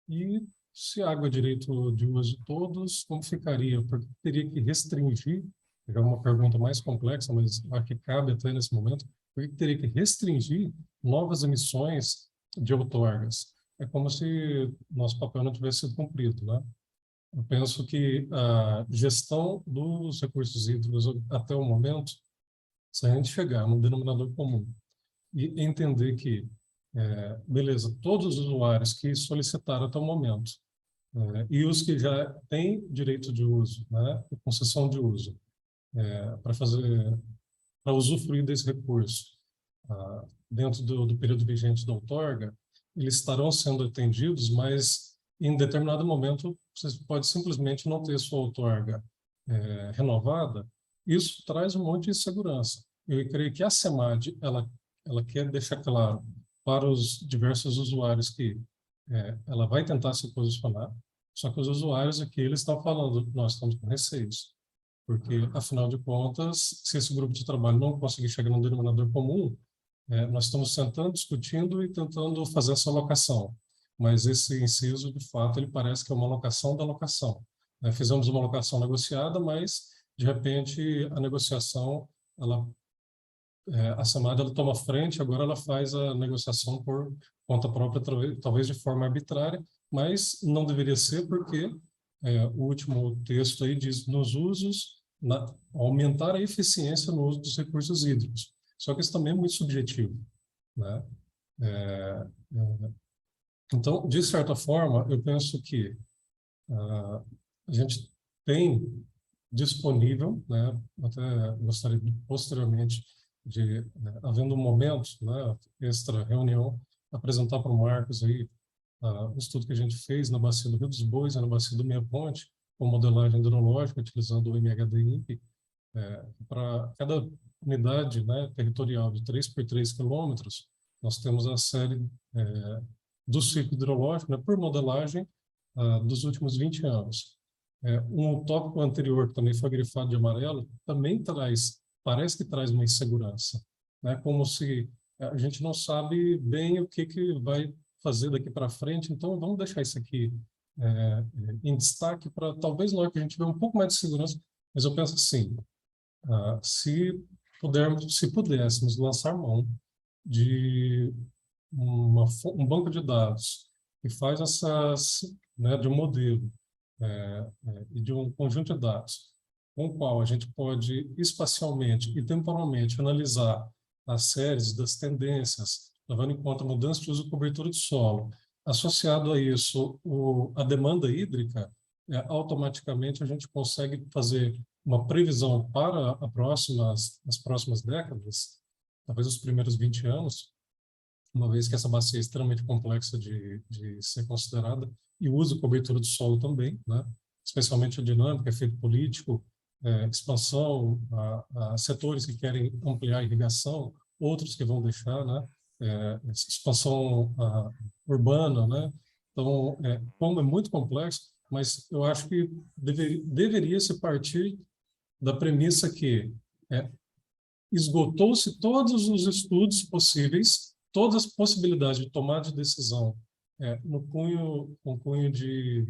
e se água é direito de uso de todos, como ficaria? Porque teria que restringir, é uma pergunta mais complexa, mas a que cabe até nesse momento, porque teria que restringir novas emissões de outorgas. É como se nosso papel não tivesse sido cumprido, né? Eu penso que a gestão dos recursos hídricos até o momento, se a gente chegar num denominador comum e entender que, beleza, todos os usuários que solicitaram até o momento e os que já têm direito de uso, né, concessão de uso, para usufruir desse recurso dentro do período vigente da outorga, eles estarão sendo atendidos, mas em determinado momento você pode simplesmente não ter sua outorga renovada. Isso traz um monte de insegurança. Eu creio que a SEMAD ela quer deixar claro para os diversos usuários que ela vai tentar se posicionar, só que os usuários aqui eles estão falando, nós estamos com receios, porque afinal de contas, se esse grupo de trabalho não conseguir chegar num denominador comum, nós estamos sentando, discutindo e tentando fazer essa alocação. Mas esse inciso, de fato, ele parece que é uma alocação da alocação. Fizemos uma alocação negociada, mas, de repente, a negociação, a SEMAD ela toma frente, agora ela faz a negociação por conta própria, talvez de forma arbitrária, mas não deveria ser porque o último texto aí diz nos usos, aumentar a eficiência no uso dos recursos hídricos. Só que isso também é muito subjetivo, né? Então, de certa forma, eu penso que a gente tem disponível, né, até gostaria posteriormente de, havendo um momento, né, extra reunião, apresentar para o Marcos aí o estudo que a gente fez na bacia do Rio dos Bois e na bacia do Meia Ponte, com modelagem hidrológica, utilizando o MHD-INPE, para cada unidade, né, territorial de 3 por 3 quilômetros, nós temos a série do ciclo hidrológico, né, por modelagem dos últimos 20 anos. Um tópico anterior, que também foi grifado de amarelo, também parece que traz uma insegurança, né? Como se a gente não sabe bem o que vai fazer daqui para frente, então vamos deixar isso aqui em destaque para talvez na hora que a gente vê um pouco mais de segurança, mas eu penso assim, se pudéssemos lançar mão de um banco de dados que faz né, de um modelo e de um conjunto de dados com o qual a gente pode espacialmente e temporalmente analisar as séries das tendências, levando em conta a mudança de uso e cobertura de solo. Associado a isso, a demanda hídrica, automaticamente a gente consegue fazer uma previsão para as próximas décadas, talvez os primeiros 20 anos, uma vez que essa bacia é extremamente complexa de ser considerada, e o uso e cobertura do solo também, né? Especialmente a dinâmica, efeito político, expansão, setores que querem ampliar a irrigação, outros que vão deixar, né? Expansão urbana, né? Então, como é muito complexo, mas eu acho que deveria se partir da premissa que esgotou-se todos os estudos possíveis, todas as possibilidades de tomada de decisão com cunho de,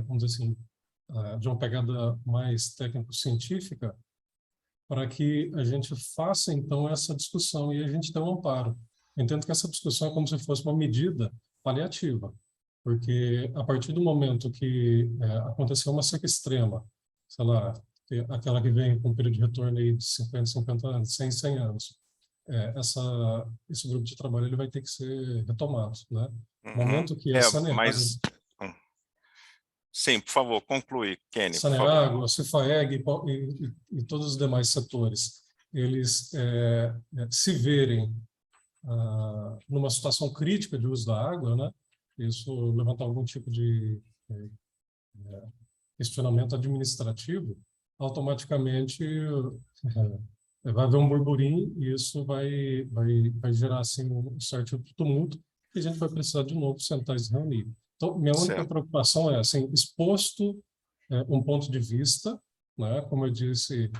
vamos dizer assim, de uma pegada mais técnico-científica, para que a gente faça, então, essa discussão e a gente tenha um amparo. Eu entendo que essa discussão é como se fosse uma medida paliativa, porque a partir do momento que aconteceu uma seca extrema, sei lá, aquela que vem com um período de retorno aí de 50 anos, 100 anos, esse grupo de trabalho ele vai ter que ser retomado, né? No momento que a Saneago... Sim, por favor, conclui, Kenny. Saneago, a Cifaeg e todos os demais setores, eles se verem numa situação crítica de uso da água, né? Isso levantar algum tipo de questionamento administrativo, automaticamente vai haver um burburinho e isso vai gerar assim, um certo tumulto e a gente vai precisar de novo sentar e se reunir. Então, minha única preocupação é, assim, exposto um ponto de vista, né? Como eu disse,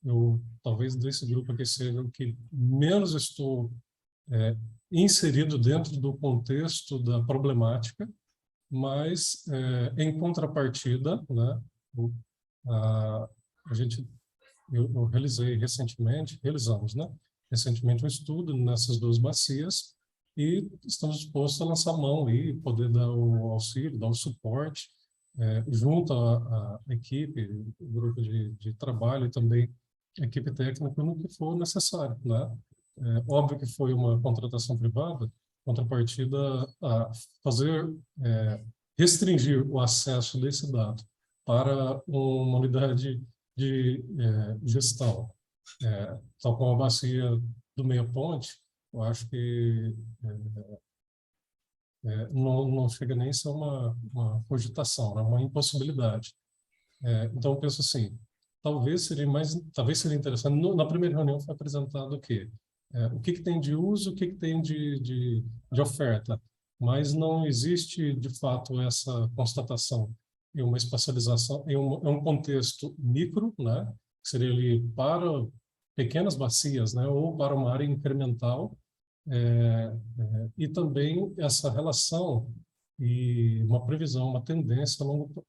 eu talvez desse grupo aqui seja o que menos estou inserido dentro do contexto da problemática, mas, em contrapartida, né, eu realizamos, né, recentemente um estudo nessas duas bacias e estamos dispostos a lançar mão e poder dar o auxílio, dar o suporte, junto à equipe, o grupo de trabalho e também a equipe técnica no que for necessário, né? Óbvio que foi uma contratação privada, contrapartida a restringir o acesso desse dado para uma unidade de gestão, tal como a bacia do Meia Ponte, eu acho que não chega nem a ser uma cogitação, é uma impossibilidade. Então, eu penso assim, talvez seria interessante, na primeira reunião foi apresentado o quê? O que tem de uso, o que tem de oferta, mas não existe, de fato, essa constatação em uma espacialização, em um contexto micro, né, que seria ali para pequenas bacias, né, ou para uma área incremental, e também essa relação e uma previsão, uma tendência,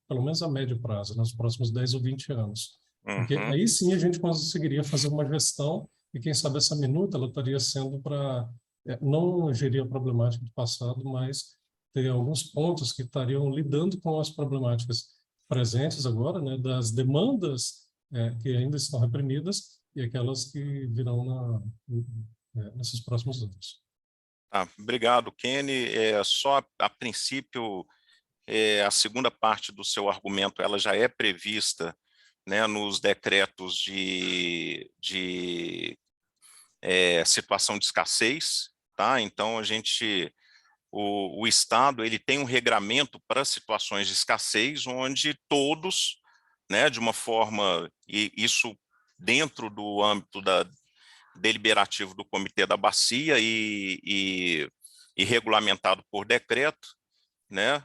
pelo menos a médio prazo, nos próximos 10 ou 20 anos. Porque aí sim a gente conseguiria fazer uma gestão e quem sabe essa minuta ela estaria sendo para não gerir a problemática do passado, mas ter alguns pontos que estariam lidando com as problemáticas presentes agora, né, das demandas que ainda estão reprimidas e aquelas que virão nesses próximos anos. Obrigado, Kenny. Só a princípio, a segunda parte do seu argumento ela já é prevista, né, nos decretos de situação de escassez, tá? Então o Estado ele tem um regramento para situações de escassez, onde todos, né, de uma forma, e isso dentro do âmbito deliberativo do Comitê da Bacia e regulamentado por decreto, né,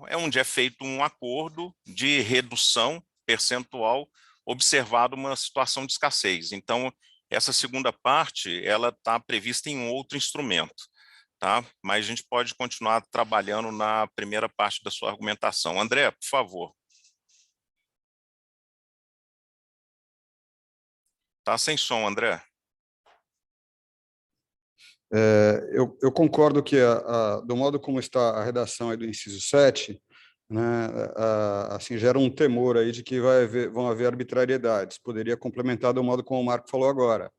é onde é feito um acordo de redução percentual observado uma situação de escassez. Então, essa segunda parte, ela está prevista em um outro instrumento, tá? Mas a gente pode continuar trabalhando na primeira parte da sua argumentação. André, por favor. Tá sem som, André. Eu concordo que, do modo como está a redação aí do inciso 7, né, assim, gera um temor aí de que vão haver arbitrariedades. Poderia complementar do modo como o Marco falou agora,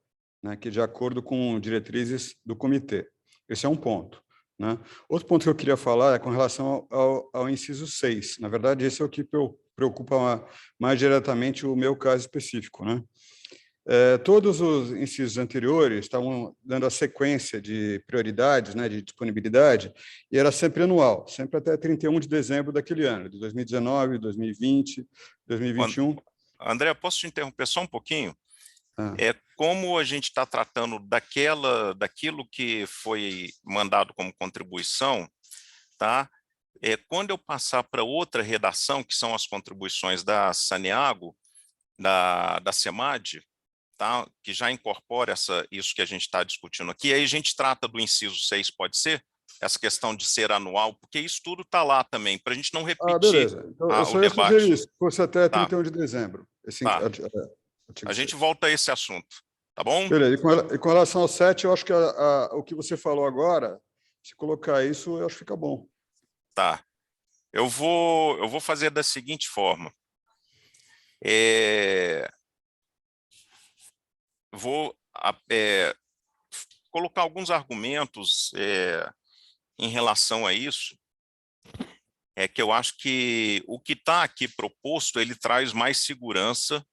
né, que de acordo com diretrizes do comitê. Esse é um ponto, né? Outro ponto que eu queria falar é com relação ao inciso 6. Na verdade, esse é o que preocupa mais diretamente o meu caso específico, né? Todos os incisos anteriores estavam dando a sequência de prioridades, né, de disponibilidade, e era sempre anual, sempre até 31 de dezembro daquele ano, de 2019, 2020, 2021. André, posso te interromper só um pouquinho? Ah. Como a gente está tratando daquilo que foi mandado como contribuição, tá? Quando eu passar para outra redação, que são as contribuições da Saneago, da SEMAD, tá? Que já incorpora isso que a gente está discutindo aqui, aí a gente trata do inciso 6, pode ser? Essa questão de ser anual, porque isso tudo está lá também, para a gente não repetir Beleza. Então, eu só o ia debate. sugerir isso, que fosse até 31 de dezembro. Tá. A gente volta a esse assunto, tá bom? Beleza. E com relação ao 7, eu acho que o que você falou agora, se colocar isso, eu acho que fica bom. Tá. Eu vou fazer da seguinte forma. Vou colocar alguns argumentos em relação a isso, que eu acho que o que está aqui proposto, ele traz mais segurança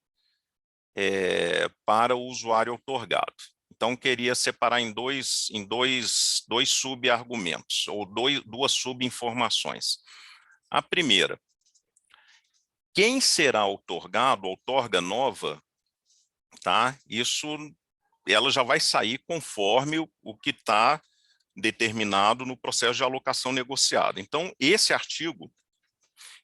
para o usuário outorgado. Então, queria separar em dois sub-argumentos, ou duas sub-informações. A primeira, quem será outorgado, outorga nova, tá? Ela já vai sair conforme o que está determinado no processo de alocação negociada. Então, esse artigo,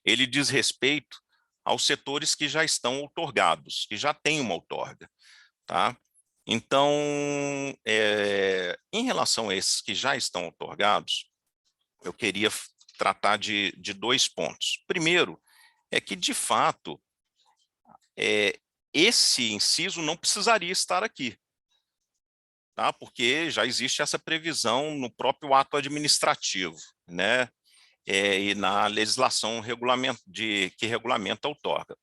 ele diz respeito aos setores que já estão outorgados, que já têm uma outorga, tá? Então, em relação a esses que já estão outorgados, eu queria tratar de dois pontos. Primeiro, é que, de fato, esse inciso não precisaria estar aqui, tá? Porque já existe essa previsão no próprio ato administrativo, né? E na legislação que regulamenta a outorga.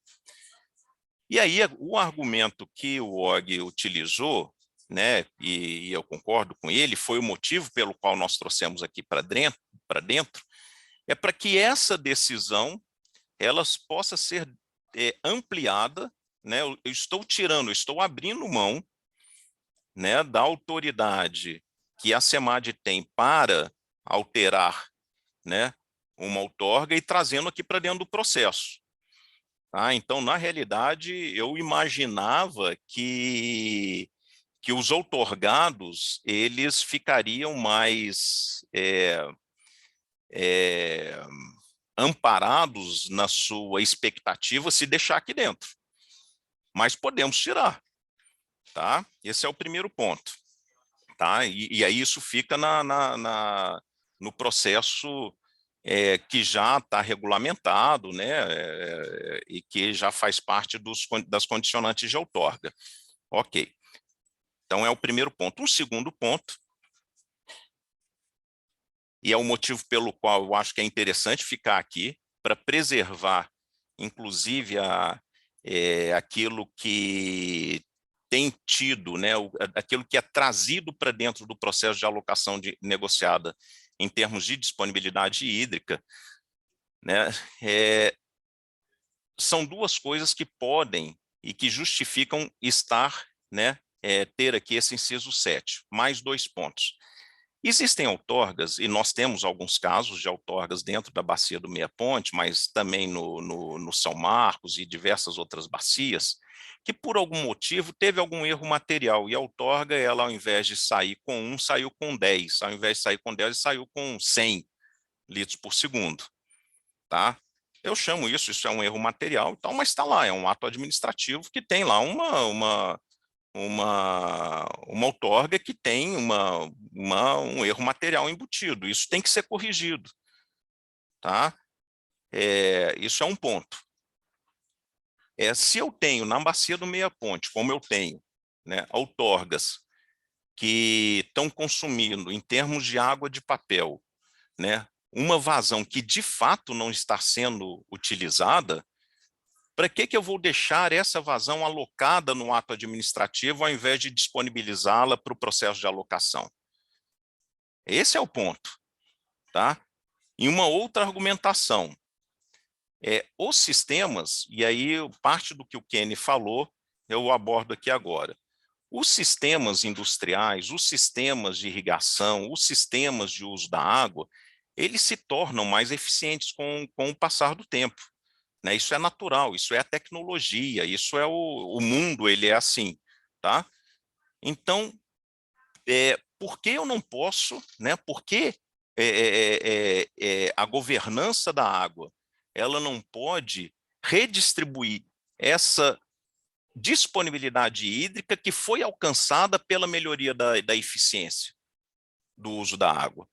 E aí, o argumento que o OG utilizou, né, e eu concordo com ele, foi o motivo pelo qual nós trouxemos aqui para dentro, é para que essa decisão possa ser ampliada, né? Eu estou abrindo mão, né, da autoridade que a SEMAD tem para alterar, né, uma outorga e trazendo aqui para dentro do processo. Tá? Então, na realidade, eu imaginava que os outorgados eles ficariam mais amparados na sua expectativa se deixar aqui dentro. Mas podemos tirar. Tá? Esse é o primeiro ponto. Tá? E aí isso fica no processo que já está regulamentado, né? E que já faz parte das condicionantes de outorga. Ok. Então, é o primeiro ponto. Um segundo ponto, e é o motivo pelo qual eu acho que é interessante ficar aqui, para preservar, inclusive, aquilo que tem tido, né, aquilo que é trazido para dentro do processo de alocação negociada em termos de disponibilidade hídrica, né, são duas coisas que podem e que justificam estar, né, ter aqui esse inciso 7, mais dois pontos. Existem outorgas, e nós temos alguns casos de outorgas dentro da bacia do Meia Ponte, mas também no São Marcos e diversas outras bacias, que por algum motivo teve algum erro material, e a outorga, ela ao invés de sair com 1, saiu com 10, ao invés de sair com 10, saiu com 100 litros por segundo. tá? Eu chamo isso é um erro material e tal, mas está lá, é um ato administrativo que tem lá uma outorga que tem um erro material embutido. Isso tem que ser corrigido, tá? Isso é um ponto. Se eu tenho na bacia do Meia Ponte, como eu tenho, né, outorgas que estão consumindo, em termos de água de papel, né, uma vazão que de fato não está sendo utilizada, para que eu vou deixar essa vazão alocada no ato administrativo ao invés de disponibilizá-la para o processo de alocação? Esse é o ponto, tá? E uma outra argumentação, os sistemas, e aí parte do que o Kenny falou, eu abordo aqui agora. Os sistemas industriais, os sistemas de irrigação, os sistemas de uso da água, eles se tornam mais eficientes com o passar do tempo, né? Isso é natural, isso é a tecnologia, isso é o mundo, ele é assim, tá? Então, por que eu não posso, né? Por que a governança da água, ela não pode redistribuir essa disponibilidade hídrica que foi alcançada pela melhoria da eficiência do uso da água?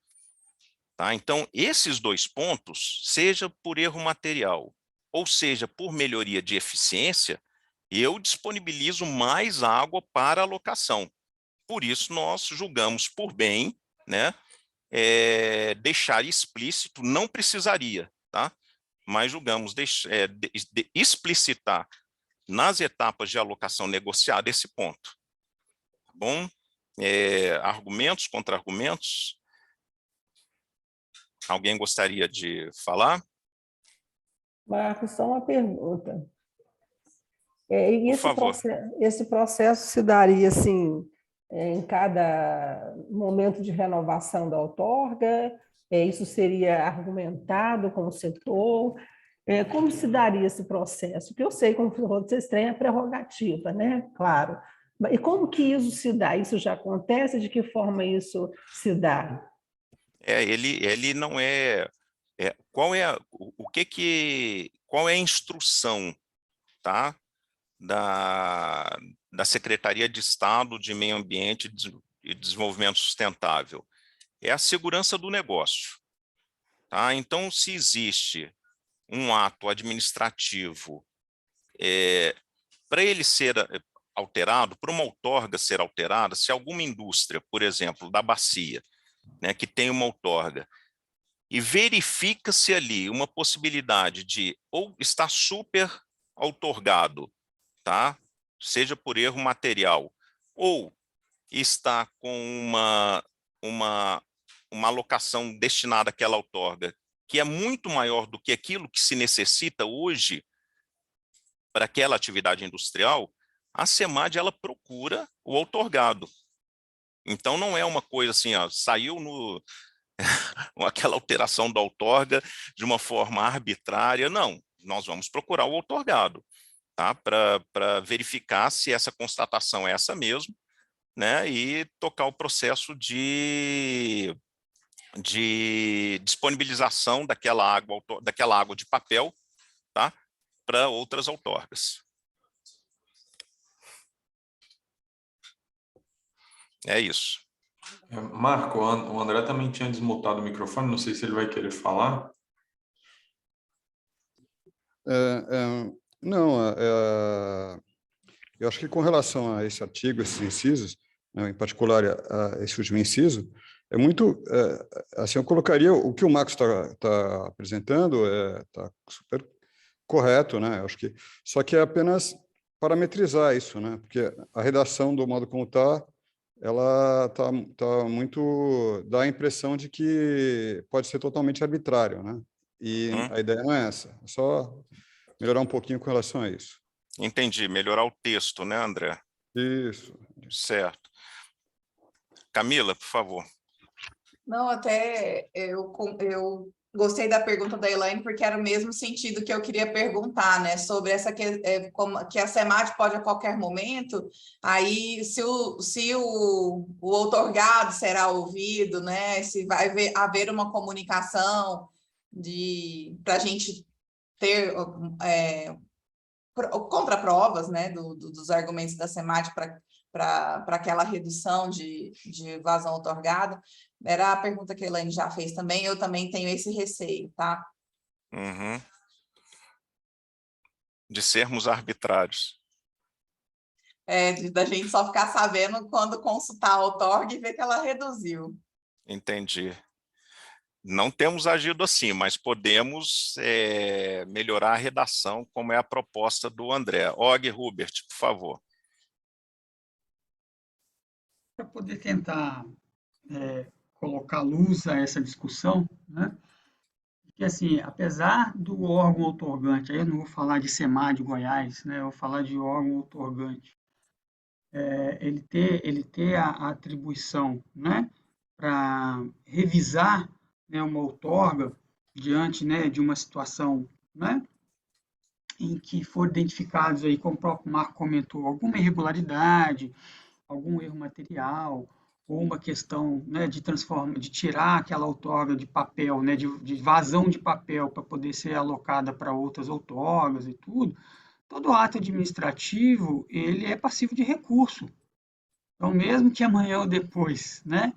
Tá? Então, esses dois pontos, seja por erro material, ou seja, por melhoria de eficiência, eu disponibilizo mais água para alocação. Por isso, nós julgamos por bem, né, deixar explícito, não precisaria, tá? Mas julgamos explicitar nas etapas de alocação negociada esse ponto. Tá bom? Argumentos, contra-argumentos? Alguém gostaria de falar? Marcos, só uma pergunta. Esse processo se daria assim, em cada momento de renovação da outorga? Isso seria argumentado com o setor? Como se daria esse processo? Porque eu sei, como vocês têm a prerrogativa, né? Claro. E como que isso se dá? Isso já acontece? De que forma isso se dá? Ele não qual é a instrução, tá, da Secretaria de Estado de Meio Ambiente e Desenvolvimento Sustentável? É a segurança do negócio, tá? Então, se existe um ato administrativo para ele ser alterado, para uma outorga ser alterada, se alguma indústria, por exemplo, da bacia, né, que tem uma outorga, e verifica-se ali uma possibilidade de ou estar super outorgado, tá? Seja por erro material, ou está com uma alocação destinada àquela outorga que é muito maior do que aquilo que se necessita hoje para aquela atividade industrial, a SEMAD ela procura o outorgado. Então, não é uma coisa assim, saiu aquela alteração da outorga de uma forma arbitrária. Não, nós vamos procurar o outorgado, tá? Para verificar se essa constatação é essa mesmo, né? E tocar o processo de disponibilização daquela água de papel, tá? Para outras outorgas. É isso. Marco, o André também tinha desmutado o microfone, não sei se ele vai querer falar. Não, eu acho que com relação a esse artigo, esses incisos, né, em particular a esse último inciso, é muito, assim, eu colocaria o que o Marcos está apresentando, está super correto, né? Eu acho que, só que é apenas parametrizar isso, né? Porque a redação do modo como está, ela tá muito, dá a impressão de que pode ser totalmente arbitrário, né? E a ideia não é essa, é só melhorar um pouquinho com relação a isso. Entendi, melhorar o texto, né, André? Isso. Certo. Camila, por favor. Não, até eu gostei da pergunta da Elaine, porque era o mesmo sentido que eu queria perguntar, né? Sobre essa que a SEMAD pode a qualquer momento, aí se o outorgado será ouvido, né? Se vai haver uma comunicação para a gente ter contraprovas, né, dos argumentos da SEMAD para aquela redução de vazão outorgada. Era a pergunta que a Elaine já fez também, eu também tenho esse receio, tá? Uhum. De sermos arbitrários. Da gente só ficar sabendo quando consultar a outorga e ver que ela reduziu. Entendi. Não temos agido assim, mas podemos melhorar a redação, como é a proposta do André. Og, Hubert, por favor. Para poder tentar colocar luz a essa discussão, né? Que assim, apesar do órgão outorgante, aí eu não vou falar de SEMAD Goiás, né? Eu vou falar de órgão outorgante, ele ter a atribuição, né, para revisar, né, uma outorga diante, né, de uma situação, né, em que for identificados aí, como o próprio Marco comentou, alguma irregularidade, algum erro material, ou uma questão, né, de tirar aquela outorga de papel, né, de vazão de papel para poder ser alocada para outras outorgas e tudo, todo ato administrativo, ele é passivo de recurso. Então, mesmo que amanhã ou depois, né,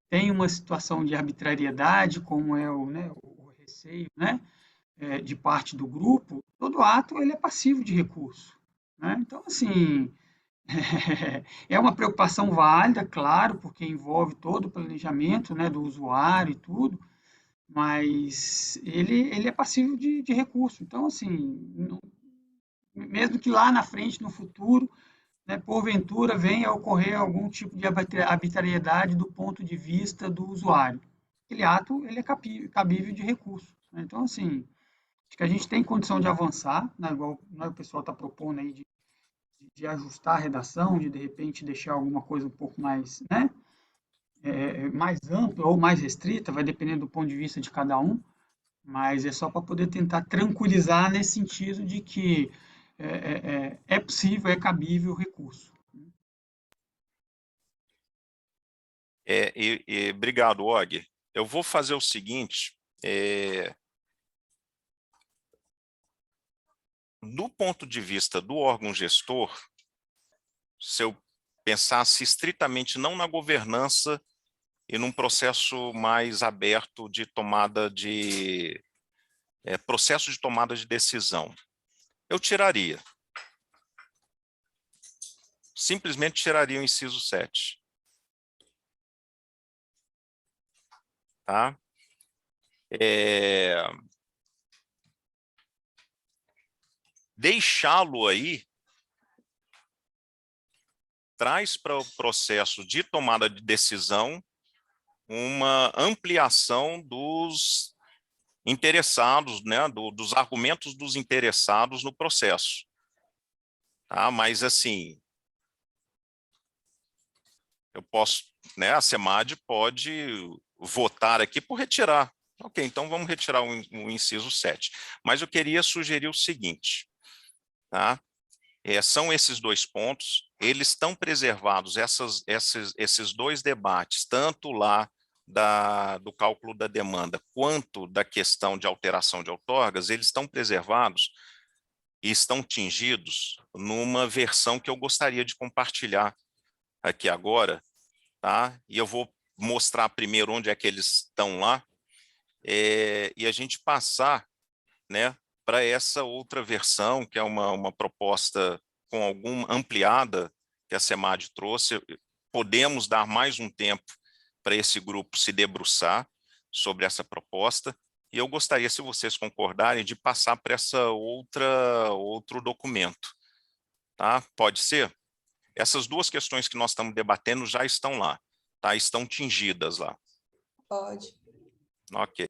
tenha uma situação de arbitrariedade, como é o receio, né, de parte do grupo, todo ato ele é passivo de recurso, né? Então, assim, é uma preocupação válida, claro, porque envolve todo o planejamento, né, do usuário e tudo, mas ele é passivo de recurso. Então, assim, mesmo que lá na frente, no futuro, né, porventura venha a ocorrer algum tipo de arbitrariedade do ponto de vista do usuário. Aquele ato ele é cabível de recurso, né? Então, assim, acho que a gente tem condição de avançar, né, igual o pessoal está propondo aí, de ajustar a redação, de repente deixar alguma coisa um pouco mais, né, mais ampla ou mais restrita, vai dependendo do ponto de vista de cada um, mas é só para poder tentar tranquilizar nesse sentido de que é possível, é cabível o recurso. Obrigado, Og. Eu vou fazer o seguinte, do ponto de vista do órgão gestor, se eu pensasse estritamente não na governança e num processo mais aberto de tomada de processo de tomada de decisão, eu tiraria. Simplesmente tiraria o inciso 7. Tá? Deixá-lo aí traz para o processo de tomada de decisão uma ampliação dos interessados, né, dos argumentos dos interessados no processo. Tá? Mas, assim, eu posso, né, a SEMAD pode votar aqui por retirar. Ok, então vamos retirar o inciso 7. Mas eu queria sugerir o seguinte, tá? São esses dois pontos, eles estão preservados, esses dois debates, tanto lá do cálculo da demanda, quanto da questão de alteração de outorgas, eles estão preservados e estão tingidos numa versão que eu gostaria de compartilhar aqui agora, tá? E eu vou mostrar primeiro onde é que eles estão lá, e a gente passar, né, para essa outra versão, que é uma proposta com alguma ampliada que a SEMAD trouxe. Podemos dar mais um tempo para esse grupo se debruçar sobre essa proposta, e eu gostaria, se vocês concordarem, de passar para essa outro documento. Tá? Pode ser? Essas duas questões que nós estamos debatendo já estão lá, tá? Estão tingidas lá. Pode. Ok.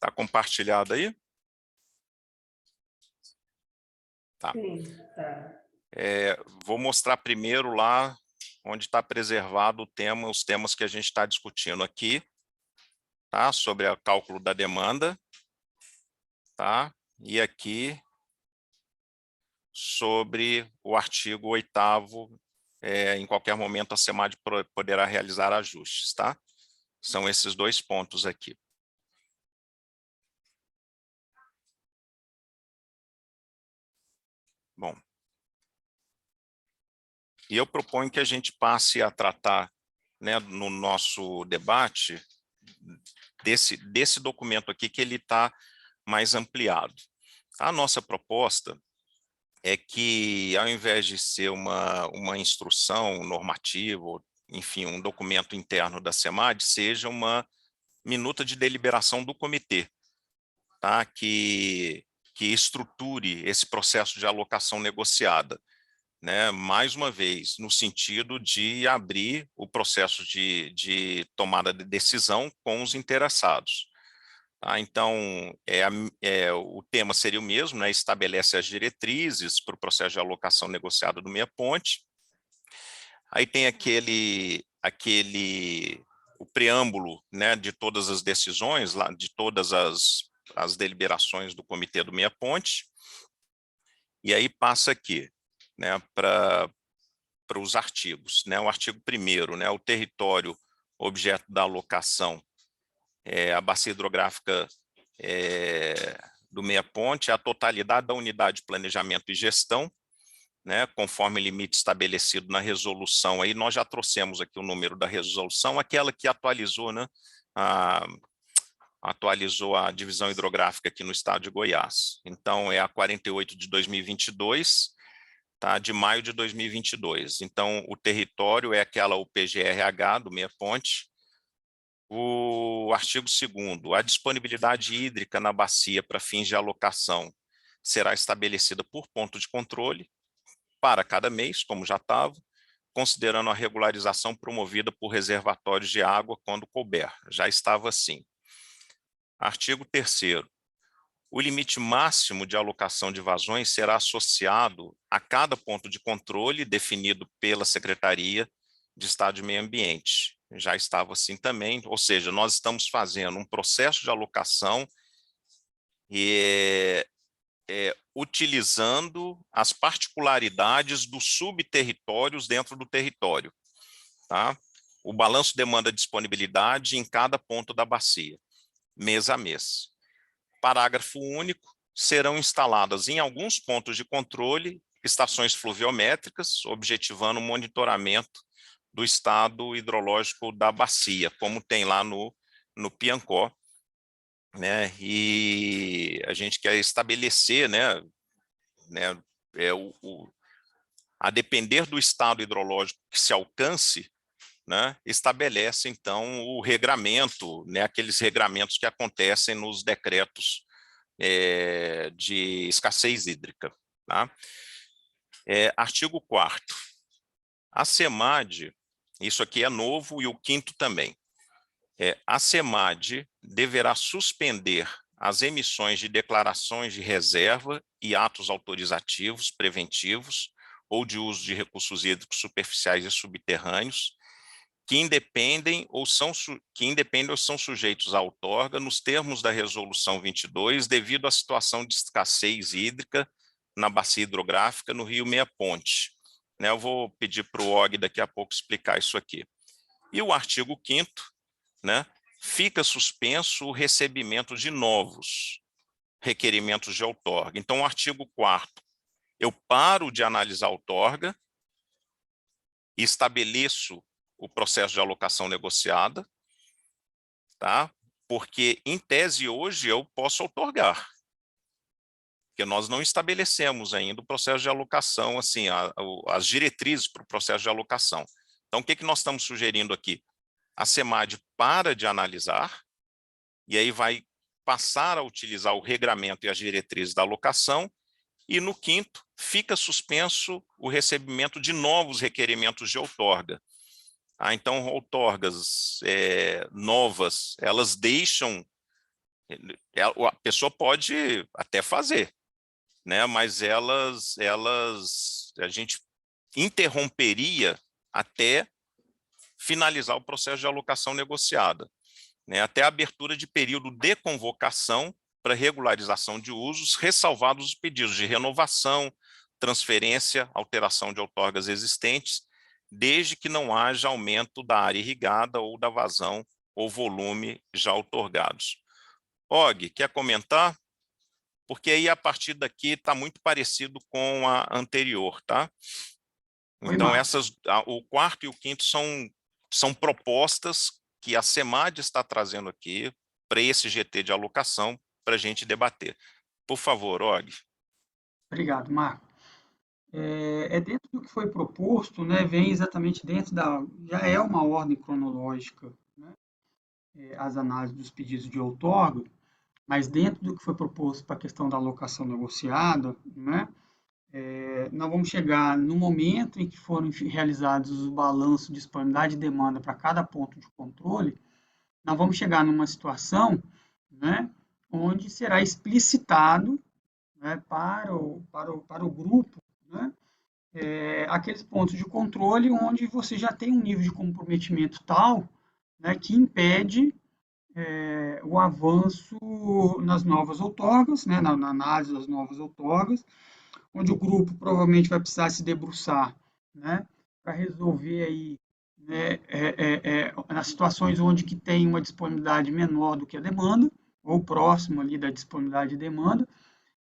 Está compartilhado aí? Tá. Sim, tá. Vou mostrar primeiro lá onde está preservado o tema, os temas que a gente está discutindo aqui, tá? Sobre o cálculo da demanda, tá? E aqui sobre o artigo 8º, em qualquer momento a SEMAD poderá realizar ajustes, tá? São esses 2 pontos aqui. Bom, e eu proponho que a gente passe a tratar, né, no nosso debate desse documento aqui, que ele está mais ampliado. A nossa proposta é que, ao invés de ser uma instrução normativa, enfim, um documento interno da SEMAD, seja uma minuta de deliberação do comitê, tá? que estruture esse processo de alocação negociada, né? Mais uma vez, no sentido de abrir o processo de tomada de decisão com os interessados. Tá? Então, o tema seria o mesmo, né? Estabelece as diretrizes para o processo de alocação negociada do Meia Ponte. Aí tem o preâmbulo, né, de todas as decisões, lá, de todas as deliberações do Comitê do Meia Ponte, e aí passa aqui, né, para os artigos, né? O artigo 1º, né, o território objeto da alocação, a bacia hidrográfica do Meia Ponte, a totalidade da unidade de planejamento e gestão, né, conforme limite estabelecido na resolução. Aí nós já trouxemos aqui o número da resolução, aquela que atualizou, né, atualizou a divisão hidrográfica aqui no estado de Goiás. Então, é a 48 de 2022, tá, de maio de 2022. Então, o território é aquela UPGRH do Meia Ponte. O artigo 2º, a disponibilidade hídrica na bacia para fins de alocação será estabelecida por ponto de controle para cada mês, como já estava, considerando a regularização promovida por reservatórios de água quando couber. Já estava assim. Artigo 3º. O limite máximo de alocação de vazões será associado a cada ponto de controle definido pela Secretaria de Estado de Meio Ambiente. Já estava assim também, ou seja, nós estamos fazendo um processo de alocação utilizando as particularidades dos subterritórios dentro do território, tá? O balanço demanda disponibilidade em cada ponto da bacia, mês a mês. Parágrafo único, serão instaladas em alguns pontos de controle estações fluviométricas, objetivando o monitoramento do estado hidrológico da bacia, como tem lá no Piancó, né? E a gente quer estabelecer, né, a depender do estado hidrológico que se alcance, né, estabelece, então, o regramento, né, aqueles regramentos que acontecem nos decretos de escassez hídrica. Tá? Artigo 4º. A SEMAD, isso aqui é novo e o 5º também, a SEMAD deverá suspender as emissões de declarações de reserva e atos autorizativos preventivos ou de uso de recursos hídricos superficiais e subterrâneos que independem ou são sujeitos à outorga nos termos da Resolução 22, devido à situação de escassez hídrica na bacia hidrográfica no Rio Meia Ponte. Eu vou pedir para o Og daqui a pouco explicar isso aqui. E o artigo 5º, né, fica suspenso o recebimento de novos requerimentos de outorga. Então, o artigo 4º, eu paro de analisar a outorga e estabeleço o processo de alocação negociada, tá? Porque, em tese, hoje eu posso outorgar, porque nós não estabelecemos ainda o processo de alocação, assim, as diretrizes para o processo de alocação. Então, o que nós estamos sugerindo aqui? A SEMAD para de analisar, e aí vai passar a utilizar o regramento e as diretrizes da alocação, e no 5º, fica suspenso o recebimento de novos requerimentos de outorga. Então, outorgas novas, elas deixam A pessoa pode até fazer, né? Mas a gente interromperia até finalizar o processo de alocação negociada, né? Até a abertura de período de convocação para regularização de usos, ressalvados os pedidos de renovação, transferência, alteração de outorgas existentes, desde que não haja aumento da área irrigada ou da vazão ou volume já outorgados. Og, quer comentar? Porque aí, a partir daqui, está muito parecido com a anterior, tá? Então, o quarto e o quinto são propostas que a SEMAD está trazendo aqui para esse GT de alocação para a gente debater. Por favor, Og. Obrigado, Marco. Dentro do que foi proposto, né, vem exatamente dentro já é uma ordem cronológica, né, as análises dos pedidos de outorga, mas dentro do que foi proposto para a questão da alocação negociada, né, nós vamos chegar no momento em que foram realizados os balanços de disponibilidade e demanda para cada ponto de controle, nós vamos chegar numa situação, né, onde será explicitado, né, para o grupo, né, aqueles pontos de controle onde você já tem um nível de comprometimento tal, né, que impede o avanço nas novas outorgas, né, na análise das novas outorgas, onde o grupo provavelmente vai precisar se debruçar, né, para resolver aí, né, nas situações onde que tem uma disponibilidade menor do que a demanda, ou próximo ali da disponibilidade de demanda.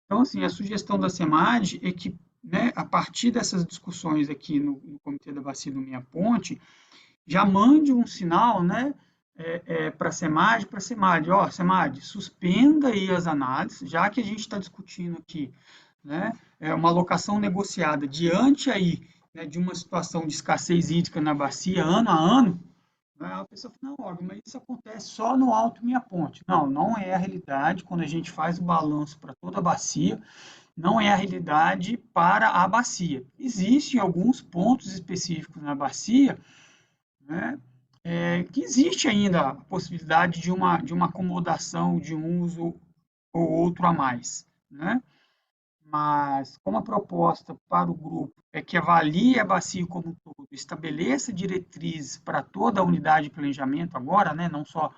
Então, assim, a sugestão da SEMAD é que, né, a partir dessas discussões aqui no Comitê da Bacia do Minha Ponte, já mande um sinal, né, para a SEMAD, ó, SEMAD, suspenda aí as análises, já que a gente está discutindo aqui, né, uma alocação negociada diante aí, né, de uma situação de escassez hídrica na bacia ano a ano, né, a pessoa fala, não, Og, mas isso acontece só no Alto Minha Ponte. Não, não é a realidade quando a gente faz o balanço para toda a bacia, não é a realidade para a bacia. Existem alguns pontos específicos na bacia, né, que existe ainda a possibilidade de uma acomodação, de um uso ou outro a mais, né? Mas, como a proposta para o grupo é que avalie a bacia como um todo, estabeleça diretrizes para toda a unidade de planejamento agora, né, não só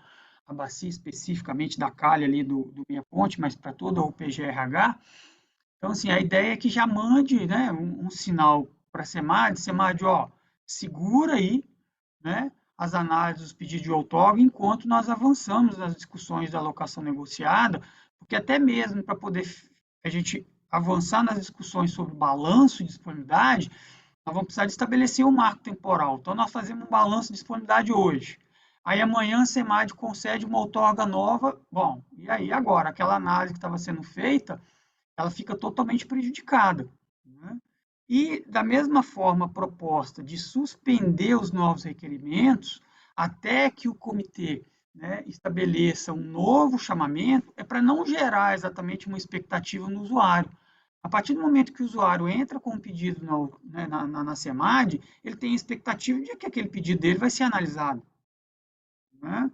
a bacia especificamente da calha ali do Minha Ponte, mas para toda a UPGRH. Então, assim, a ideia é que já mande, né, um sinal para a SEMAD, ó, segura aí, né, as análises dos pedidos de outorga enquanto nós avançamos nas discussões da alocação negociada, porque até mesmo para poder a gente avançar nas discussões sobre balanço de disponibilidade, nós vamos precisar de estabelecer um marco temporal. Então, nós fazemos um balanço de disponibilidade hoje. Aí, amanhã, a SEMAD concede uma outorga nova. Bom, e aí, agora? Aquela análise que estava sendo feita, ela fica totalmente prejudicada, né? E, da mesma forma, a proposta de suspender os novos requerimentos até que o comitê, né, estabeleça um novo chamamento, é para não gerar exatamente uma expectativa no usuário. A partir do momento que o usuário entra com um pedido na SEMAD, ele tem a expectativa de que aquele pedido dele vai ser analisado, né?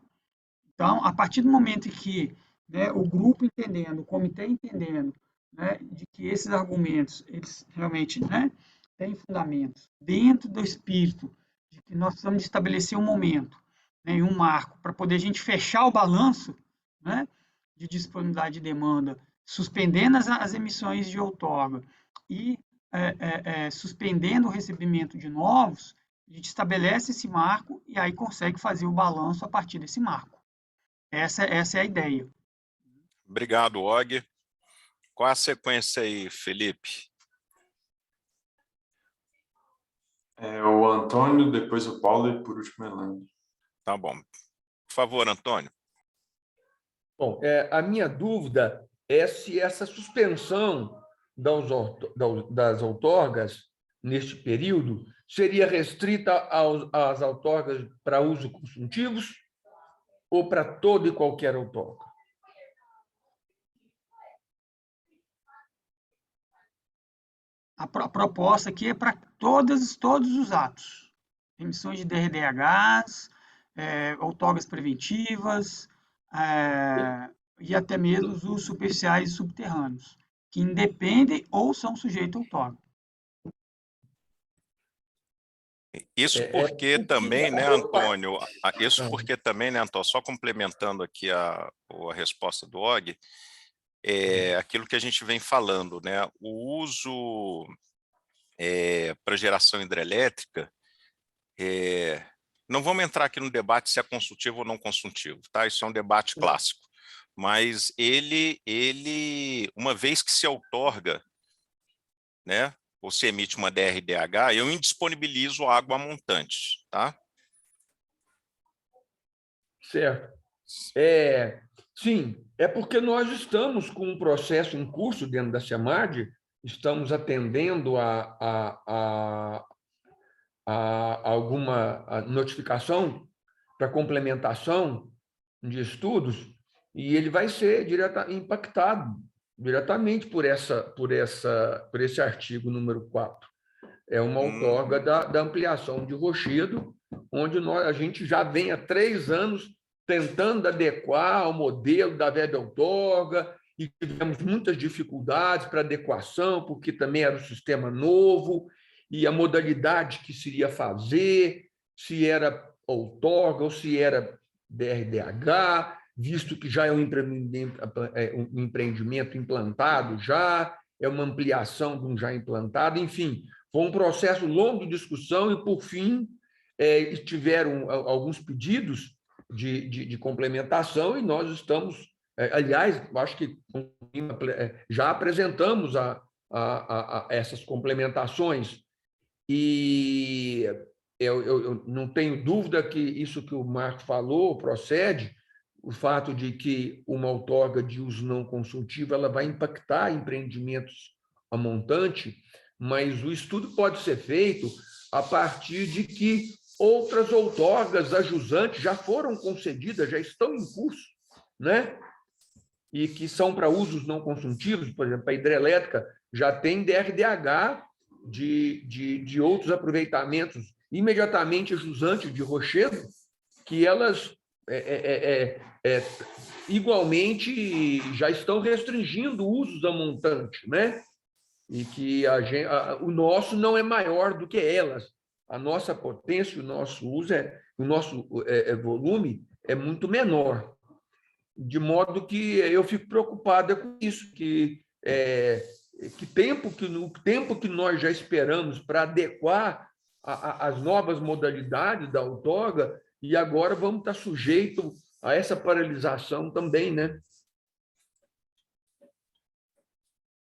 Então, a partir do momento em que, né, o grupo entendendo, o comitê entendendo, né, de que esses argumentos, eles realmente, né, têm fundamentos dentro do espírito de que nós precisamos de estabelecer um momento, né, um marco para poder a gente fechar o balanço, né, de disponibilidade e demanda, suspendendo as emissões de outorga e suspendendo o recebimento de novos, a gente estabelece esse marco e aí consegue fazer o balanço a partir desse marco. Essa é a ideia. Obrigado, Og. Qual a sequência aí, Felipe? O Antônio, depois o Paulo e por último a Elaine. Tá bom. Por favor, Antônio. Bom, a minha dúvida é se essa suspensão das outorgas neste período seria restrita às outorgas para uso consultivos ou para toda e qualquer outorga? A proposta aqui é para todos os atos. Emissões de DRDHs, outorgas preventivas, e até mesmo os usos superficiais e subterrâneos, que independem ou são sujeitos a outorga. Isso porque também, né, Antônio, só complementando aqui a resposta do Og, aquilo que a gente vem falando, né, o uso para geração hidrelétrica, não vamos entrar aqui no debate se é consultivo ou não consultivo, tá? Isso é um debate clássico, mas ele uma vez que se outorga, né, ou se emite uma DRDH, eu indisponibilizo água a montantes, tá? Certo. Sim, é porque nós estamos com um processo em curso dentro da SEMAD, estamos atendendo a alguma notificação para complementação de estudos, e ele vai ser impactado diretamente por esse artigo número 4. É uma outorga da ampliação de rochedo, onde a gente já vem há 3 anos tentando adequar ao modelo da velha outorga, e tivemos muitas dificuldades para adequação, porque também era um sistema novo, e a modalidade que se iria fazer, se era outorga ou se era DRDH, visto que já é um empreendimento implantado já, é uma ampliação de um já implantado, enfim, foi um processo longo de discussão e, por fim, tiveram alguns pedidos de complementação e nós estamos, aliás, acho que já apresentamos essas complementações e eu não tenho dúvida que isso que o Marco falou procede, o fato de que uma outorga de uso não consultivo ela vai impactar empreendimentos a montante, mas o estudo pode ser feito a partir de que outras outorgas ajusantes já foram concedidas, já estão em curso, né? E que são para usos não consultivos, por exemplo, a hidrelétrica já tem DRDH de outros aproveitamentos imediatamente ajusantes de rochedo, que elas igualmente já estão restringindo usos a montante, né? E que o nosso não é maior do que elas. A nossa potência, o nosso uso, o nosso volume é muito menor. De modo que eu fico preocupada com isso, o tempo que nós já esperamos para adequar as novas modalidades da outorga, e agora vamos estar sujeitos a essa paralisação também, né?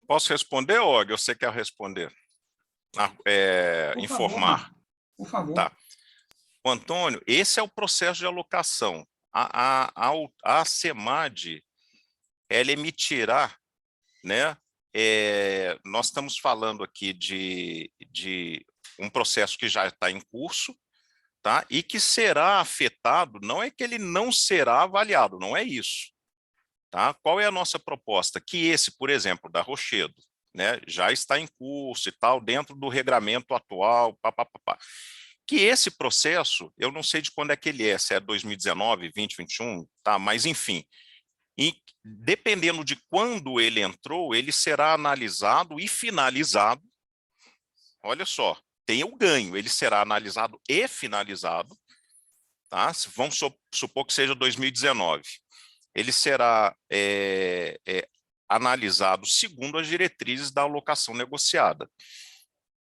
Posso responder, Og? Você quer responder? Informar. Por favor. Tá. O Antônio, esse é o processo de alocação. A SEMAD, ela emitirá, né? Nós estamos falando aqui de um processo que já está em curso, tá? E que será afetado, não é que ele não será avaliado, não é isso. Tá? Qual é a nossa proposta? Que esse, por exemplo, da Rochedo, né, já está em curso e tal, dentro do regramento atual, que esse processo, eu não sei de quando é que ele se é 2019, 20, 21, tá? Mas enfim, e dependendo de quando ele entrou, ele será analisado e finalizado. Olha só, tem o ganho, ele será analisado e finalizado, tá? Vamos supor que seja 2019. Ele será analisado segundo as diretrizes da alocação negociada,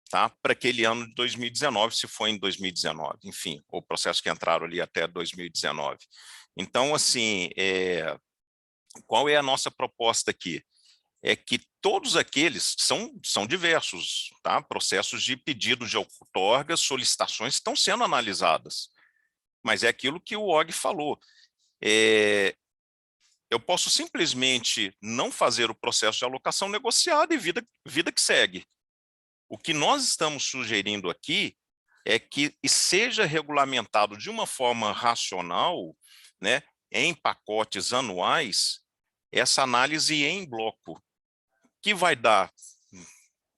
tá? Para aquele ano de 2019, se for em 2019, enfim, o processo que entraram ali até 2019. Então, assim, qual é a nossa proposta aqui? É que todos aqueles são diversos, tá? Processos de pedido de outorga, solicitações estão sendo analisadas, mas é aquilo que o Og falou. Eu posso simplesmente não fazer o processo de alocação negociada e vida que segue. O que nós estamos sugerindo aqui é que seja regulamentado de uma forma racional, né, em pacotes anuais, essa análise em bloco, que vai dar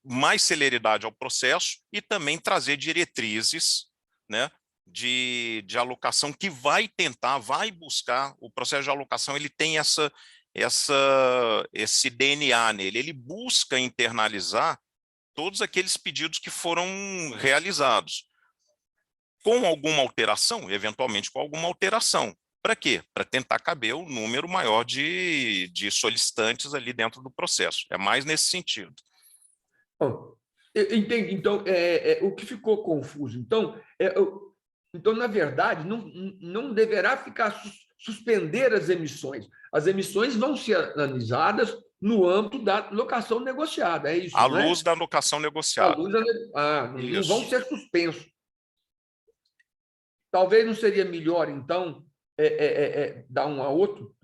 mais celeridade ao processo e também trazer diretrizes, né, de alocação que vai buscar, o processo de alocação ele tem esse DNA nele, ele busca internalizar todos aqueles pedidos que foram realizados, com alguma alteração, eventualmente com alguma alteração. Para quê? Para tentar caber o número maior de solicitantes ali dentro do processo. É mais nesse sentido. Bom, entendi. Então, o que ficou confuso, então, na verdade, não deverá ficar suspender as emissões. As emissões vão ser analisadas no âmbito da locação negociada, é isso, À não é? luz da locação À negociada. luz não Isso. vão ser suspensos. Talvez não seria melhor, então, dar um a outro,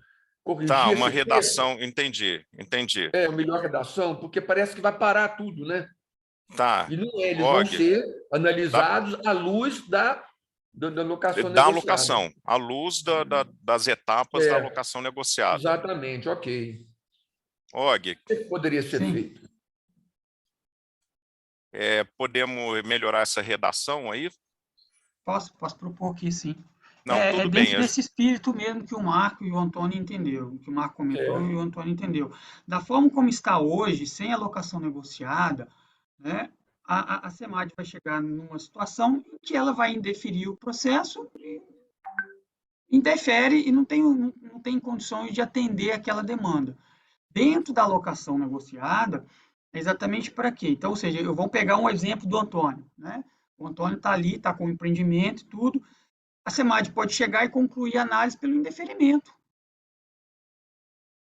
corrigir Tá, uma esse redação, entendi. texto, melhor redação, porque parece que vai parar tudo, né? Tá. E não é, eles vão Og, ser analisados à luz da locação da negociada. alocação, à luz das etapas da alocação negociada. Exatamente, ok. Og, O que poderia ser feito? podemos melhorar essa redação aí? Posso propor aqui, sim. Não, tudo dentro bem. desse espírito mesmo que o Marco e o Antônio entendeu, que o Marco comentou e o Antônio entendeu. Da forma como está hoje, sem alocação negociada, né, a SEMAD vai chegar numa situação em que ela vai indeferir o processo, indefere e não tem condições de atender aquela demanda. Dentro da alocação negociada, é exatamente para quê? Então, ou seja, eu vou pegar um exemplo do Antônio, né? O Antônio está ali, está com o empreendimento e tudo. A SEMAD pode chegar e concluir a análise pelo indeferimento.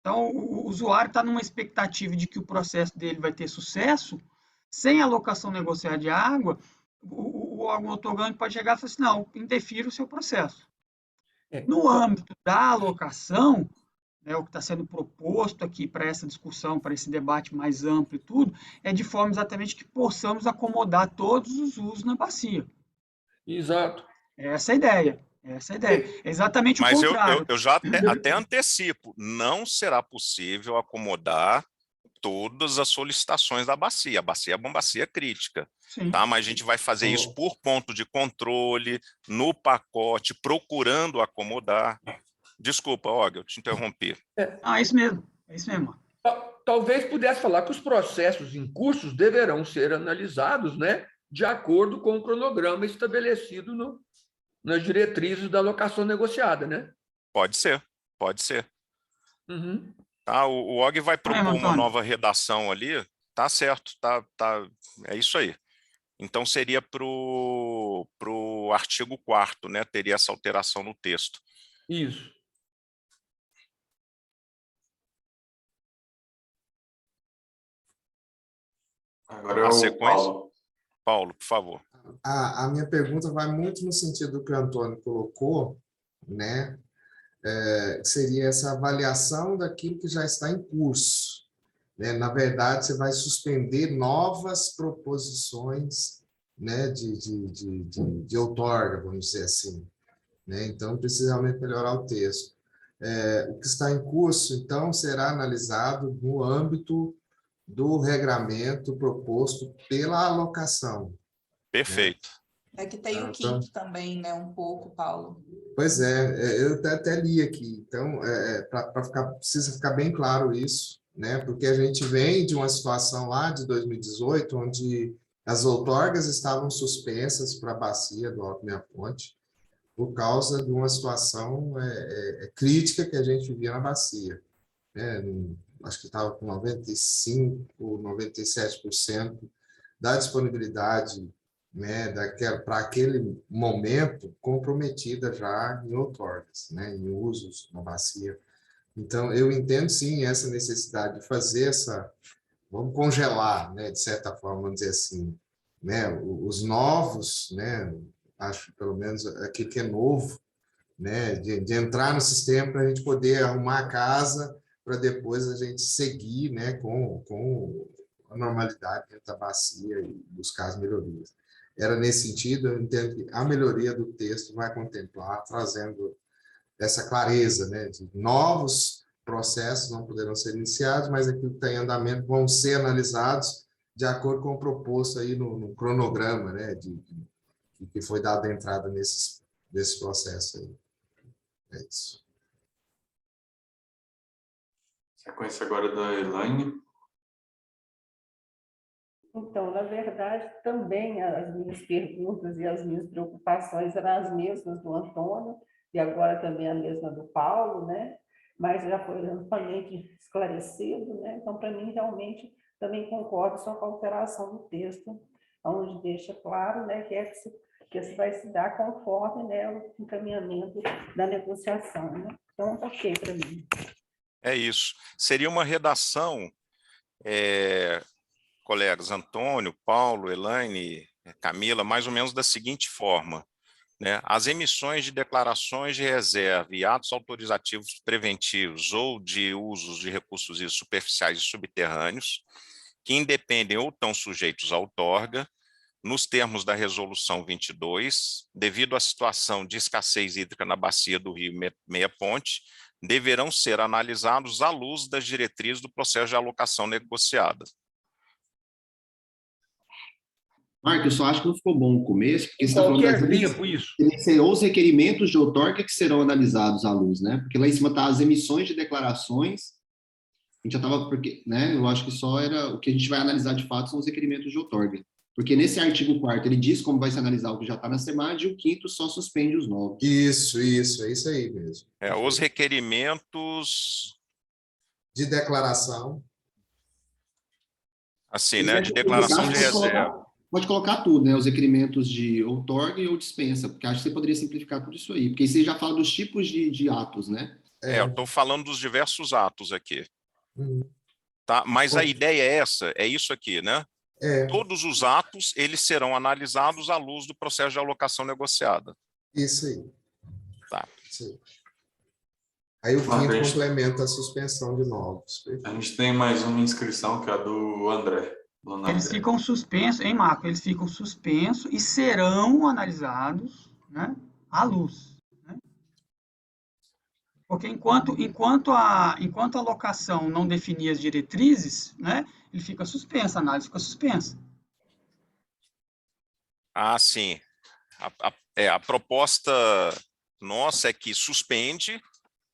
Então, o usuário está numa expectativa de que o processo dele vai ter sucesso, sem alocação negociada de água, o órgão outorgante pode chegar e falar assim, não, indefira o seu processo. No âmbito da alocação, né, o que está sendo proposto aqui para essa discussão, para esse debate mais amplo e tudo, é de forma exatamente que possamos acomodar todos os usos na bacia. Exato. Essa é a ideia. É exatamente Mas o contrário. eu já até antecipo, não será possível acomodar todas as solicitações da bacia. A bacia é uma bacia crítica. Sim. Tá? Mas a gente vai fazer isso por ponto de controle, no pacote, procurando acomodar. Desculpa, Og, eu te interrompi. É isso mesmo. Talvez pudesse falar que os processos em curso deverão ser analisados, né, de acordo com o cronograma estabelecido nas diretrizes da alocação negociada, né? Pode ser. Uhum. Tá, o Og vai propor uma nova redação ali, tá certo, é isso aí. Então, seria para o artigo 4º, né? Teria essa alteração no texto. Isso. Agora é o Paulo. Paulo, por favor. A minha pergunta vai muito no sentido do que o Antônio colocou, né? Seria essa avaliação daquilo que já está em curso. Né? Na verdade, você vai suspender novas proposições, né, de outorga, vamos dizer assim. Né? Então, precisa realmente melhorar o texto. O que está em curso, então, será analisado no âmbito do regramento proposto pela alocação. Perfeito. É que tem o quinto também, né? Um pouco, Paulo. Pois é, eu até li aqui. Então, precisa ficar bem claro isso, né? Porque a gente vem de uma situação lá de 2018, onde as outorgas estavam suspensas para a bacia do Alto Meia Ponte, por causa de uma situação crítica que a gente vivia na bacia. Né? Acho que estava com 95%, 97% da disponibilidade, né, para aquele momento comprometida já em outorgas, né, em usos na bacia. Então, eu entendo, sim, essa necessidade de fazer vamos congelar, né, de certa forma, vamos dizer assim, né, os novos, né, acho pelo menos aquilo que é novo, né, de entrar no sistema para a gente poder arrumar a casa para depois a gente seguir, né, com a normalidade dentro da bacia e buscar as melhorias. Era nesse sentido, eu entendo que a melhoria do texto vai contemplar, trazendo essa clareza, né, de novos processos não poderão ser iniciados, mas aquilo que está em andamento vão ser analisados de acordo com o proposto aí no cronograma, né, que foi dada a entrada nesse processo aí. É isso. Sequência agora da Elaine. Então, na verdade, também as minhas perguntas e as minhas preocupações eram as mesmas do Antônio, e agora também a mesma do Paulo, né? Mas já foi amplamente esclarecido, né? Então, para mim, realmente, também concordo só com a alteração do texto, onde deixa claro, né, que isso vai se dar conforme, né, o encaminhamento da negociação, né? Então, ok para mim. É isso. Seria uma redação, colegas Antônio, Paulo, Elaine, Camila, mais ou menos da seguinte forma, né? As emissões de declarações de reserva e atos autorizativos preventivos ou de usos de recursos superficiais e subterrâneos, que independem ou estão sujeitos à outorga, nos termos da Resolução 22, devido à situação de escassez hídrica na bacia do Rio Meia Ponte, deverão ser analisados à luz das diretrizes do processo de alocação negociada. Marco, eu só acho que não ficou bom o começo, porque você está falando Qualquer tempo isso. ou os requerimentos de outorga que serão analisados à luz, né? Porque lá em cima está as emissões de declarações, a gente já estava, porque, né? Eu acho que só era, o que a gente vai analisar de fato são os requerimentos de outorga. Porque nesse artigo 4º ele diz como vai se analisar o que já está na SEMAD, e o 5º só suspende os novos. Isso, é isso aí mesmo. Os requerimentos... De declaração. Assim, né? De declaração de reserva. Pode colocar tudo, né? Os requerimentos de outorga ou dispensa, porque acho que você poderia simplificar tudo isso aí, porque aí você já fala dos tipos de atos, né? Eu estou falando dos diversos atos aqui. Tá? Mas a ideia é essa, é isso aqui, né? Todos os atos, eles serão analisados à luz do processo de alocação negociada. Isso aí. Tá. Sim. Aí o 5º complementa a suspensão de novos. A gente tem mais uma inscrição, que é a do André. Eles ficam suspensos, hein, Marco? Eles ficam suspensos e serão analisados, né, à luz. Né? Porque enquanto a alocação não definir as diretrizes, né, ele fica suspenso, a análise fica suspensa. Ah, sim. A proposta nossa é que suspende.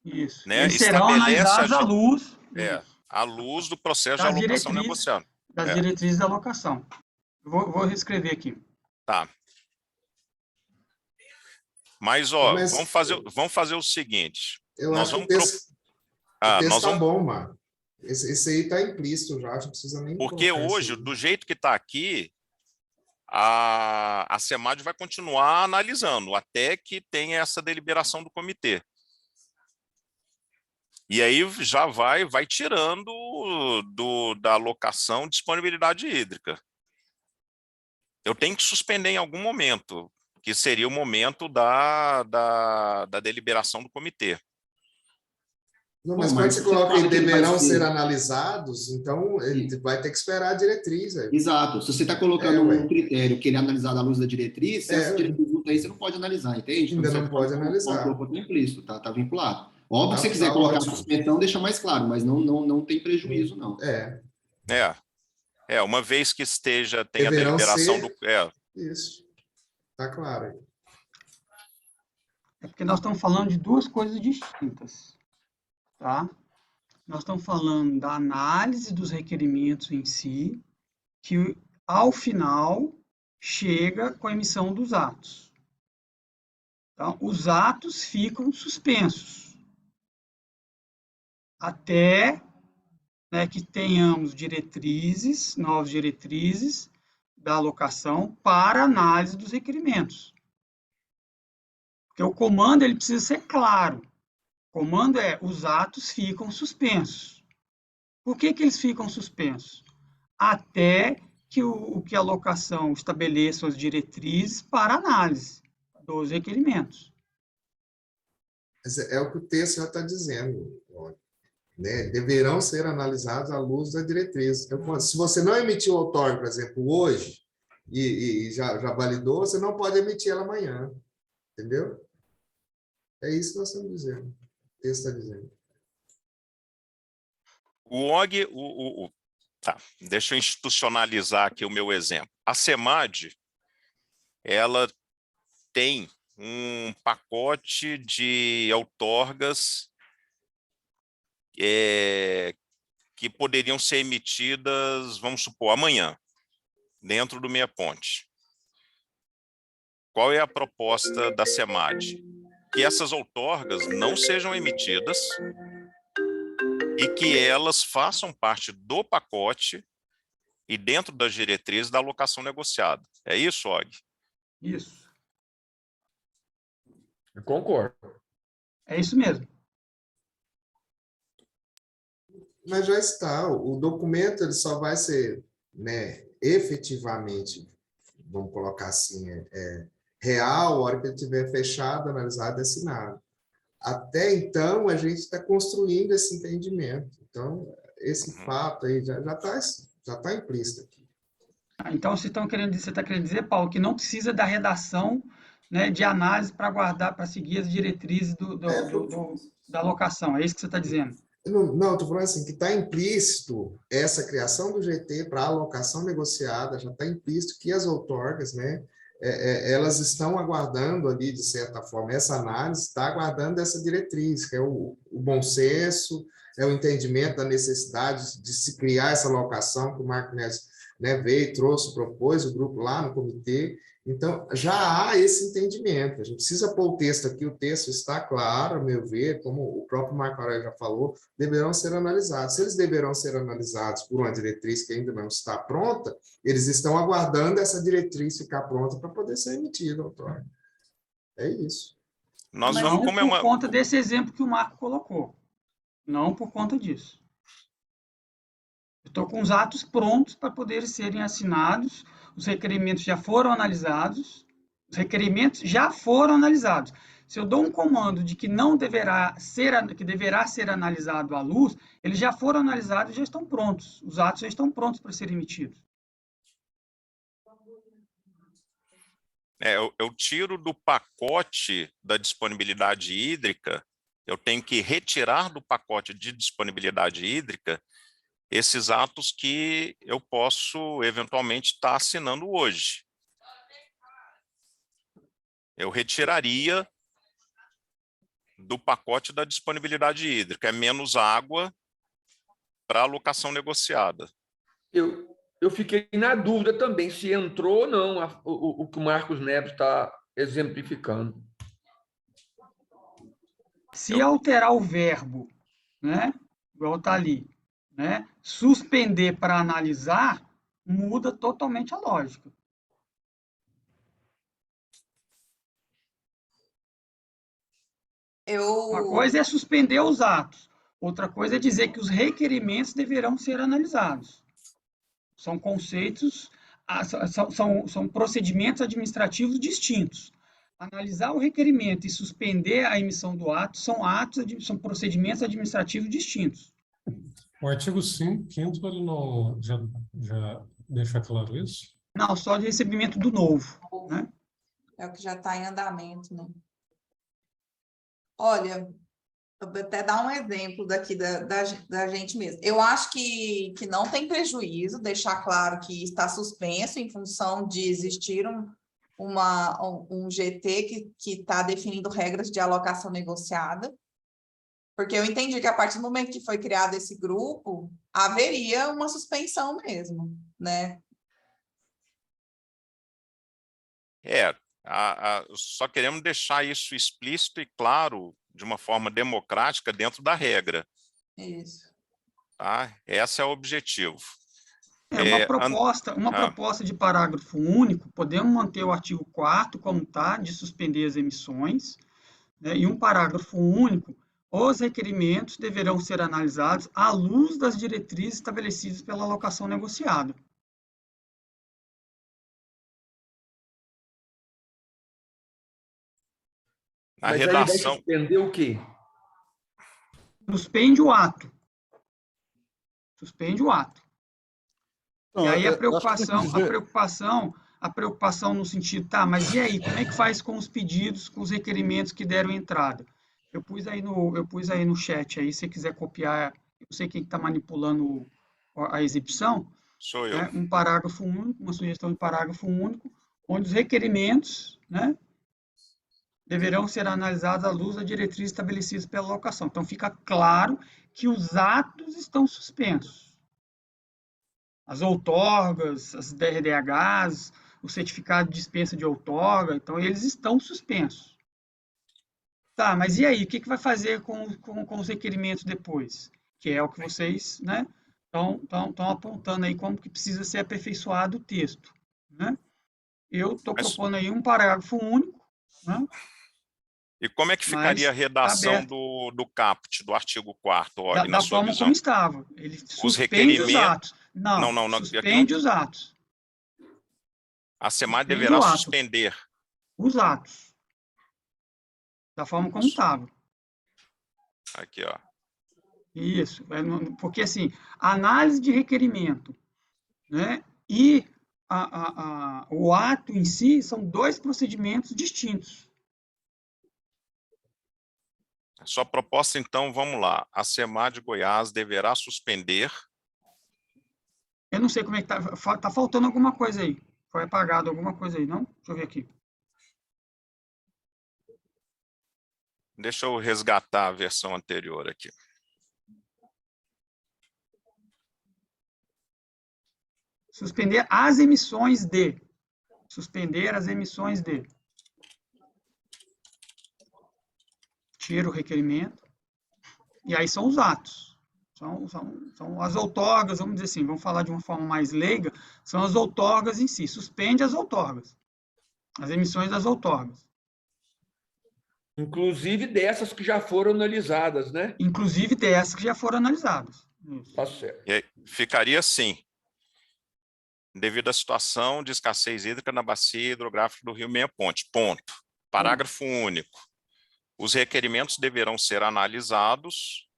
Isso. Né, eles serão analisados à luz. À luz do processo de alocação negociada. Das diretrizes da alocação. Vou reescrever aqui. Tá. Mas, vamos fazer o seguinte. Eu acho que o texto está bom, Marco. Esse aí está implícito já, não precisa nem... Porque hoje, do jeito que está aqui, a SEMAD vai continuar analisando, até que tenha essa deliberação do comitê. E aí já vai tirando da alocação disponibilidade hídrica. Eu tenho que suspender em algum momento, que seria o momento da deliberação do comitê. Não, mas quando você coloca que deverão ser analisados, então ele vai ter que esperar a diretriz. Exato. Se você está colocando um critério que ele é analisado à luz da diretriz, se essa diretriz não tem, você não pode analisar, entende? Ainda não pode analisar. Está implícito, tá vinculado. Óbvio que se você quiser colocar a suspensão, deixa mais claro, mas não tem prejuízo, não. Uma vez que tenha a deliberação do... Isso. Está claro aí. É porque nós estamos falando de duas coisas distintas. Tá? Nós estamos falando da análise dos requerimentos em si, que ao final chega com a emissão dos atos. Então, os atos ficam suspensos até, né, que tenhamos novas diretrizes da alocação para análise dos requerimentos. Porque o comando ele precisa ser claro. O comando os atos ficam suspensos. Por que eles ficam suspensos? Até que a alocação estabeleça as diretrizes para análise dos requerimentos. É o que o texto já está dizendo. Né? Deverão ser analisados à luz da diretriz. Então, se você não emitiu o outorga, por exemplo, hoje, e já validou, você não pode emitir ela amanhã. Entendeu? É isso que nós estamos dizendo. O texto está dizendo. Tá, deixa eu institucionalizar aqui o meu exemplo. A SEMAD, ela tem um pacote de outorgas que poderiam ser emitidas, vamos supor, amanhã, dentro do Meia Ponte. Qual é a proposta da SEMAD? Que essas outorgas não sejam emitidas e que elas façam parte do pacote e dentro das diretrizes da alocação negociada. É isso, Og? Isso. Eu concordo. É isso mesmo. Mas já está, o documento ele só vai ser, né, efetivamente, vamos colocar assim, real, a hora que ele estiver fechado, analisado e assinado. Até então, a gente está construindo esse entendimento. Então, esse fato aí já está implícito aqui. Então, você está querendo dizer, Paulo, que não precisa da redação, né, de análise para guardar, para seguir as diretrizes da alocação. É isso que você está dizendo? Não, estou falando assim, que está implícito essa criação do GT para alocação negociada, já está implícito que as outorgas, né, elas estão aguardando ali, de certa forma, essa análise está aguardando essa diretriz, que é o bom senso, é o entendimento da necessidade de se criar essa alocação que o Marco Neves, né, veio, trouxe, propôs, o grupo lá no comitê. Então, já há esse entendimento. A gente precisa pôr o texto aqui, o texto está claro, a meu ver, como o próprio Marco Aurélio já falou, deverão ser analisados. Se eles deverão ser analisados por uma diretriz que ainda não está pronta, eles estão aguardando essa diretriz ficar pronta para poder ser emitida, doutor. É isso. Nós vamos, como por conta desse exemplo que o Marco colocou. Não por conta disso. Eu estou com os atos prontos para poderem serem assinados, os requerimentos já foram analisados, Se eu dou um comando de que não deverá ser analisado à luz, eles já foram analisados e já estão prontos. Os atos já estão prontos para serem emitidos. Eu tiro do pacote da disponibilidade hídrica, eu tenho que retirar do pacote de disponibilidade hídrica esses atos que eu posso eventualmente estar assinando hoje. Eu retiraria do pacote da disponibilidade hídrica, é menos água para alocação negociada. Eu fiquei na dúvida também se entrou ou não o que o Marcos Neves está exemplificando. Se alterar o verbo, né, igual está ali, né, suspender para analisar, muda totalmente a lógica. Uma coisa é suspender os atos, outra coisa é dizer que os requerimentos deverão ser analisados. São conceitos, são procedimentos administrativos distintos. Analisar o requerimento e suspender a emissão do ato são procedimentos administrativos distintos. O artigo 5º, ele não já deixa claro isso? Não, só de recebimento do novo. Né? É o que já está em andamento, né? Olha, eu vou até dar um exemplo daqui da gente mesmo. Eu acho que não tem prejuízo deixar claro que está suspenso em função de existir um GT que está definindo regras de alocação negociada, porque eu entendi que a partir do momento que foi criado esse grupo, haveria uma suspensão mesmo, né? Só queremos deixar isso explícito e claro, de uma forma democrática, dentro da regra. Isso. Tá? Esse é o objetivo. Uma proposta de parágrafo único, podemos manter o artigo 4º como está, de suspender as emissões, né? E um parágrafo único, os requerimentos deverão ser analisados à luz das diretrizes estabelecidas pela alocação negociada. A redação... vai suspender o quê? Suspende o ato. Suspende o ato. Não, e aí a preocupação no sentido, tá, mas e aí, como é que faz com os pedidos, com os requerimentos que deram entrada? Eu pus aí no chat, aí, se você quiser copiar, eu não sei quem está manipulando a exibição. Sou eu. Né, um parágrafo único, uma sugestão de parágrafo único, onde os requerimentos, né, deverão ser analisados à luz da diretriz estabelecida pela alocação. Então, fica claro que os atos estão suspensos. As outorgas, as DRDHs, o certificado de dispensa de outorga, então eles estão suspensos. Tá, mas e aí? O que vai fazer com os requerimentos depois? Que é o que vocês, né, estão apontando aí como que precisa ser aperfeiçoado o texto, né? Eu estou propondo aí um parágrafo único, né? E como é que ficaria a redação do caput, do artigo 4º, Oli, na Da sua forma visão? como estava. Ele Os suspende os requerimentos... atos. Não, Não, suspende os atos. A SEMAD Suspende deverá o ato. suspender. Os atos. Da forma como estava. Aqui, ó. Isso. Porque, assim, a análise de requerimento, né, e o ato em si são dois procedimentos distintos. Sua proposta, então, vamos lá. A SEMAD Goiás deverá suspender... Eu não sei como é que está. Está faltando alguma coisa aí. Foi apagado alguma coisa aí, não? Deixa eu ver aqui. Deixa eu resgatar a versão anterior aqui. Suspender as emissões de. Suspender as emissões de. Tira o requerimento. E aí são os atos. São as outorgas, vamos dizer assim, vamos falar de uma forma mais leiga, são as outorgas em si. Suspende as outorgas. As emissões das outorgas. Inclusive dessas que já foram analisadas, né? Inclusive dessas que já foram analisadas. Tá certo. E aí, ficaria assim. Devido à situação de escassez hídrica na bacia hidrográfica do Rio Meia Ponte. Ponto. Parágrafo único. Os requerimentos deverão ser analisados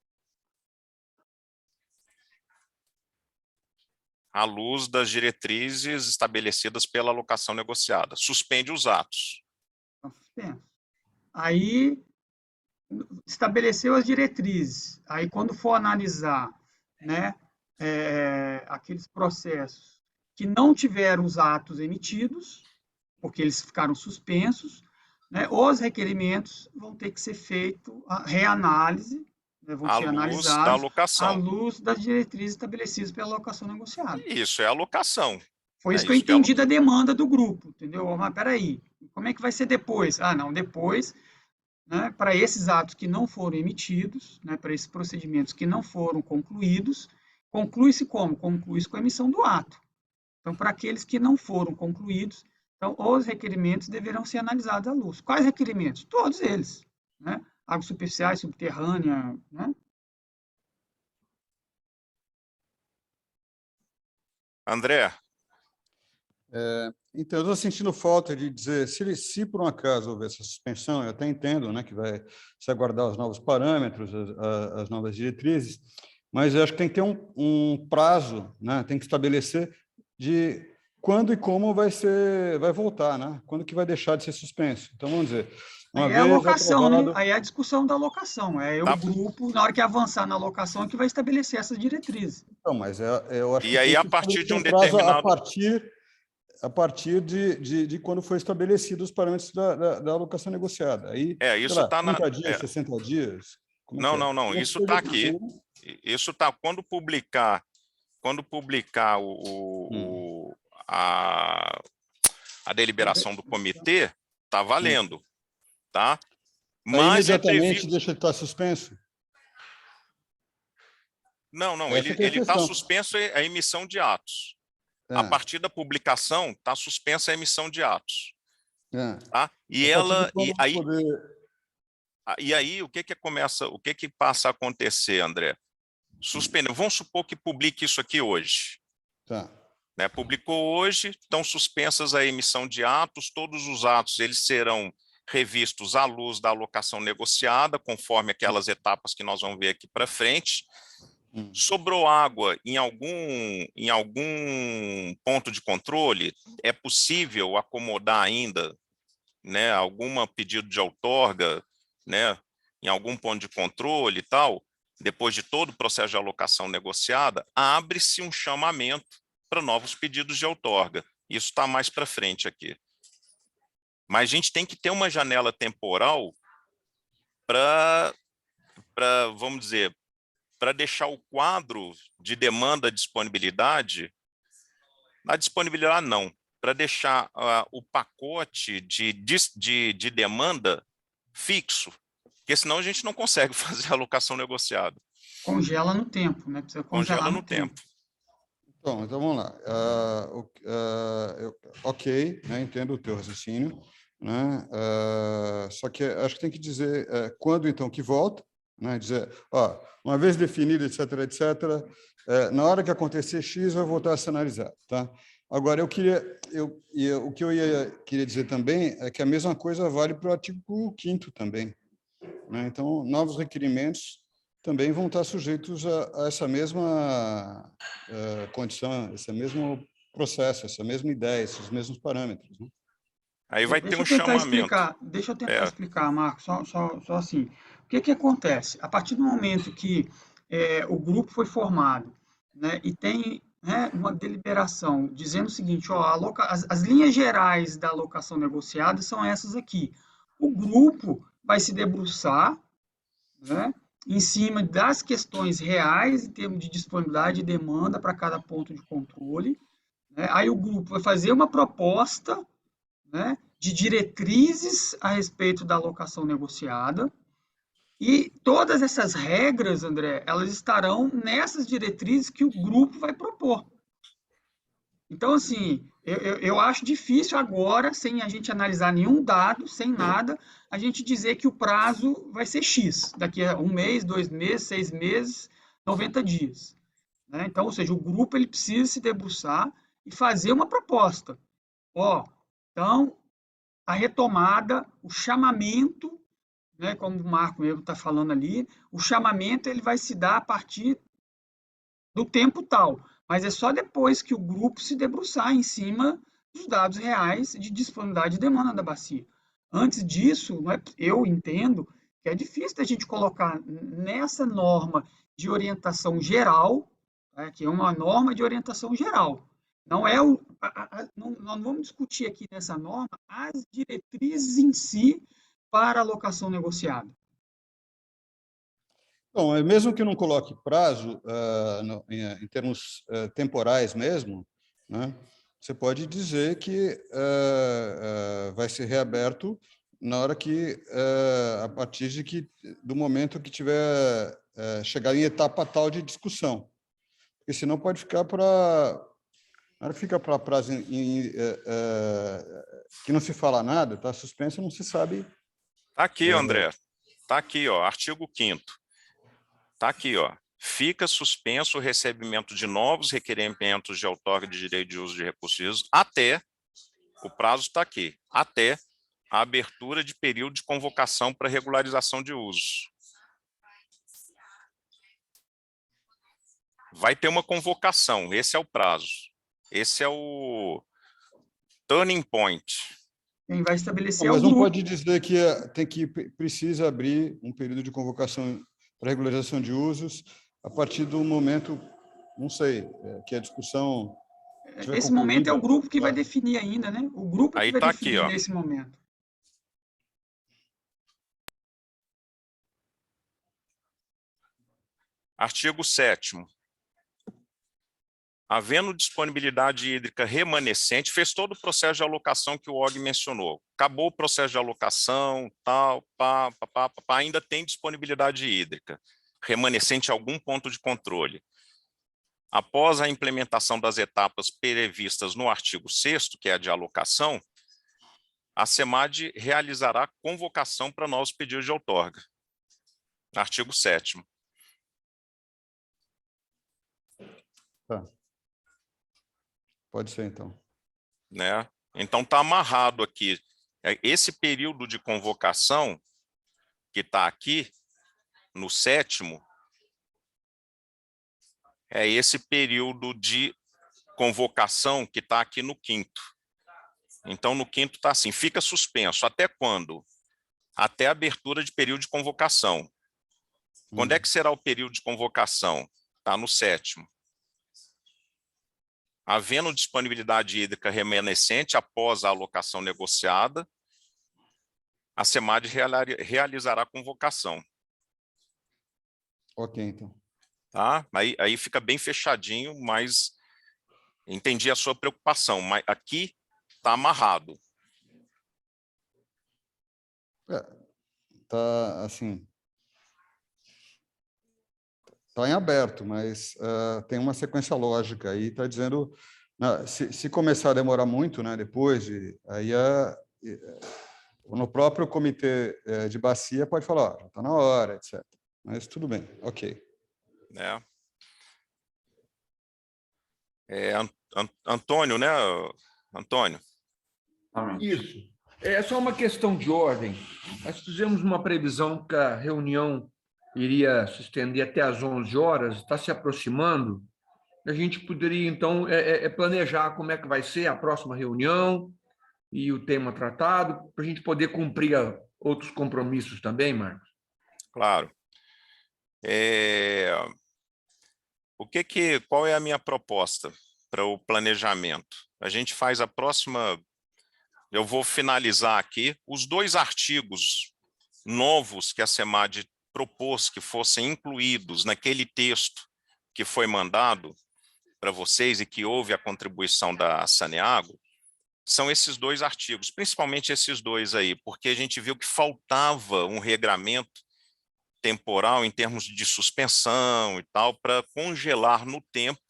à luz das diretrizes estabelecidas pela alocação negociada. Suspende os atos. Aí, estabeleceu as diretrizes. Aí, quando for analisar, né, aqueles processos que não tiveram os atos emitidos, porque eles ficaram suspensos, né, os requerimentos vão ter que ser feito a reanálise, né, vão ser analisados da alocação. à luz das diretrizes estabelecidas pela alocação negociada. Isso é alocação. Foi isso que eu entendi da demanda do grupo, entendeu? Mas peraí, como é que vai ser depois? Ah, não, depois, né, para esses atos que não foram emitidos, né, para esses procedimentos que não foram concluídos, conclui-se como? Conclui-se com a emissão do ato. Então, para aqueles que não foram concluídos, então, os requerimentos deverão ser analisados à luz. Quais requerimentos? Todos eles, né? Águas superficiais, subterrânea, né? André. Então, eu estou sentindo falta de dizer, se por um acaso houver essa suspensão, eu até entendo, né, que vai se aguardar os novos parâmetros, as novas diretrizes, mas eu acho que tem que ter um prazo, né, tem que estabelecer de quando e como vai voltar, né? Quando que vai deixar de ser suspenso. Então, vamos dizer... Aí é a alocação, né? Aí é a discussão da alocação. O grupo, na hora que avançar na alocação, é que vai estabelecer essas diretrizes. Então, mas eu acho e aí, a partir de um determinado... A partir de quando foi estabelecido os parâmetros da alocação negociada. Aí, isso está 30 dias, 60 dias? Não. Isso está aqui. Isso está... Quando publicar a deliberação do comitê, está valendo. Tá? Mas imediatamente deixa de estar suspenso? Não, ele está suspenso a emissão de atos. A partir da publicação, está suspensa a emissão de atos. Tá? E aí, o que passa a acontecer, André? Vamos supor que publique isso aqui hoje. Tá. Né? Publicou hoje, estão suspensas a emissão de atos, todos os atos eles serão revistos à luz da alocação negociada, conforme aquelas etapas que nós vamos ver aqui para frente. Sobrou água em algum ponto de controle, é possível acomodar ainda, né, algum pedido de outorga, né, em algum ponto de controle e tal, depois de todo o processo de alocação negociada, abre-se um chamamento para novos pedidos de outorga. Isso está mais para frente aqui. Mas a gente tem que ter uma janela temporal para, vamos dizer, para deixar o quadro de demanda e disponibilidade, na disponibilidade não, para deixar o pacote de demanda fixo, porque senão a gente não consegue fazer a alocação negociada. Congela no tempo, né? Precisa congelar Congela no no tempo. Então vamos lá. Ok, né, entendo o teu raciocínio, né? Só que acho que tem que dizer quando então que volta, né? Dizer, ó, uma vez definido, etc, na hora que acontecer X, vai voltar a se analisar, tá? Agora, o que eu queria dizer também é que a mesma coisa vale para o artigo 5º também, né? Então, novos requerimentos também vão estar sujeitos a essa mesma condição, esse mesmo processo, essa mesma ideia, esses mesmos parâmetros, né? Aí vai ter um Deixa eu tentar chamamento. explicar, Marcos, só assim. O que acontece? A partir do momento que o grupo foi formado, né, e tem, né, uma deliberação dizendo o seguinte, ó, as linhas gerais da alocação negociada são essas aqui. O grupo vai se debruçar, né, em cima das questões reais, em termos de disponibilidade e demanda para cada ponto de controle, né? Aí o grupo vai fazer uma proposta, né, de diretrizes a respeito da alocação negociada, e todas essas regras, André, elas estarão nessas diretrizes que o grupo vai propor. Então, assim, eu acho difícil agora, sem a gente analisar nenhum dado, sem nada, a gente dizer que o prazo vai ser X, daqui a 1 mês, 2 meses, 6 meses, 90 dias. Né? Então, ou seja, o grupo ele precisa se debruçar e fazer uma proposta. Ó, então, a retomada, o chamamento, né, como o Marco mesmo está falando ali, o chamamento ele vai se dar a partir do tempo tal, mas é só depois que o grupo se debruçar em cima dos dados reais de disponibilidade e demanda da bacia. Antes disso, eu entendo que é difícil da gente colocar nessa norma de orientação geral, né, que é uma norma de orientação geral. Não é nós não vamos discutir aqui nessa norma as diretrizes em si para alocação negociada. Bom, mesmo que não coloque prazo, em termos temporais mesmo, né, você pode dizer que vai ser reaberto na hora que, a partir do momento que tiver chegar em etapa tal de discussão. Porque senão pode ficar fica para prazo que não se fala nada, está suspenso, não se sabe. Está aqui, André. Está aqui, ó, artigo 5º. Está aqui, ó. Fica suspenso o recebimento de novos requerimentos de outorga de direito de uso de recursos até, o prazo está aqui, até a abertura de período de convocação para regularização de usos. Vai ter uma convocação, esse é o prazo. Esse é o turning point. Quem vai estabelecer Mas o não grupo. pode dizer que precisa abrir um período de convocação para regularização de usos a partir do momento, não sei, que a discussão tiver Esse momento é o concluída. grupo que vai definir ainda, né? O grupo Aí que vai tá definir aqui, ó. nesse momento. Artigo 7º. Havendo disponibilidade hídrica remanescente, fez todo o processo de alocação que o Og mencionou. Acabou o processo de alocação, tal, ainda tem disponibilidade hídrica remanescente em algum ponto de controle. Após a implementação das etapas previstas no artigo 6º, que é a de alocação, a SEMAD realizará convocação para novos pedidos de outorga. Artigo 7º. Tá. Pode ser, então. Né? Então, está amarrado aqui. Esse período de convocação, que está aqui, no 7º, é esse período de convocação que está aqui no 5º. Então, no 5º está assim, fica suspenso. Até quando? Até a abertura de período de convocação. Quando é que será o período de convocação? Está no 7º. Havendo disponibilidade hídrica remanescente após a alocação negociada, a SEMAD realizará a convocação. Ok, então. tá? Aí fica bem fechadinho, mas entendi a sua preocupação, mas aqui está amarrado. Tá assim, está em aberto, mas tem uma sequência lógica aí, está dizendo, se começar a demorar muito, né, depois, aí no próprio comitê de bacia pode falar, ó, já está na hora, etc. Mas tudo bem, ok. Antônio, né, Antônio? Isso. É só uma questão de ordem. Nós fizemos uma previsão que a reunião iria se estender até às 11 horas, está se aproximando. A gente poderia, então, planejar como é que vai ser a próxima reunião e o tema tratado, para a gente poder cumprir outros compromissos também, Marcos. Claro. Qual é a minha proposta para o planejamento? A gente faz a próxima... Eu vou finalizar aqui os 2 artigos novos que a SEMAD propôs que fossem incluídos naquele texto que foi mandado para vocês e que houve a contribuição da Saneago, são esses 2 artigos, principalmente esses 2 aí, porque a gente viu que faltava um regramento temporal em termos de suspensão e tal, para congelar no tempo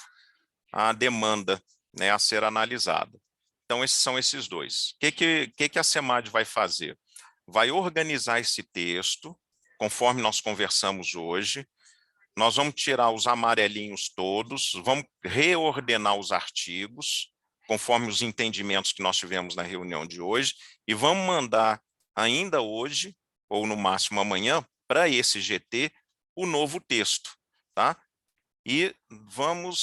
a demanda, né, a ser analisada. Então, esses são esses 2. O que a SEMAD vai fazer? Vai organizar esse texto, conforme nós conversamos hoje. Nós vamos tirar os amarelinhos todos, vamos reordenar os artigos, conforme os entendimentos que nós tivemos na reunião de hoje, e vamos mandar ainda hoje, ou no máximo amanhã, para esse GT, o novo texto, tá? E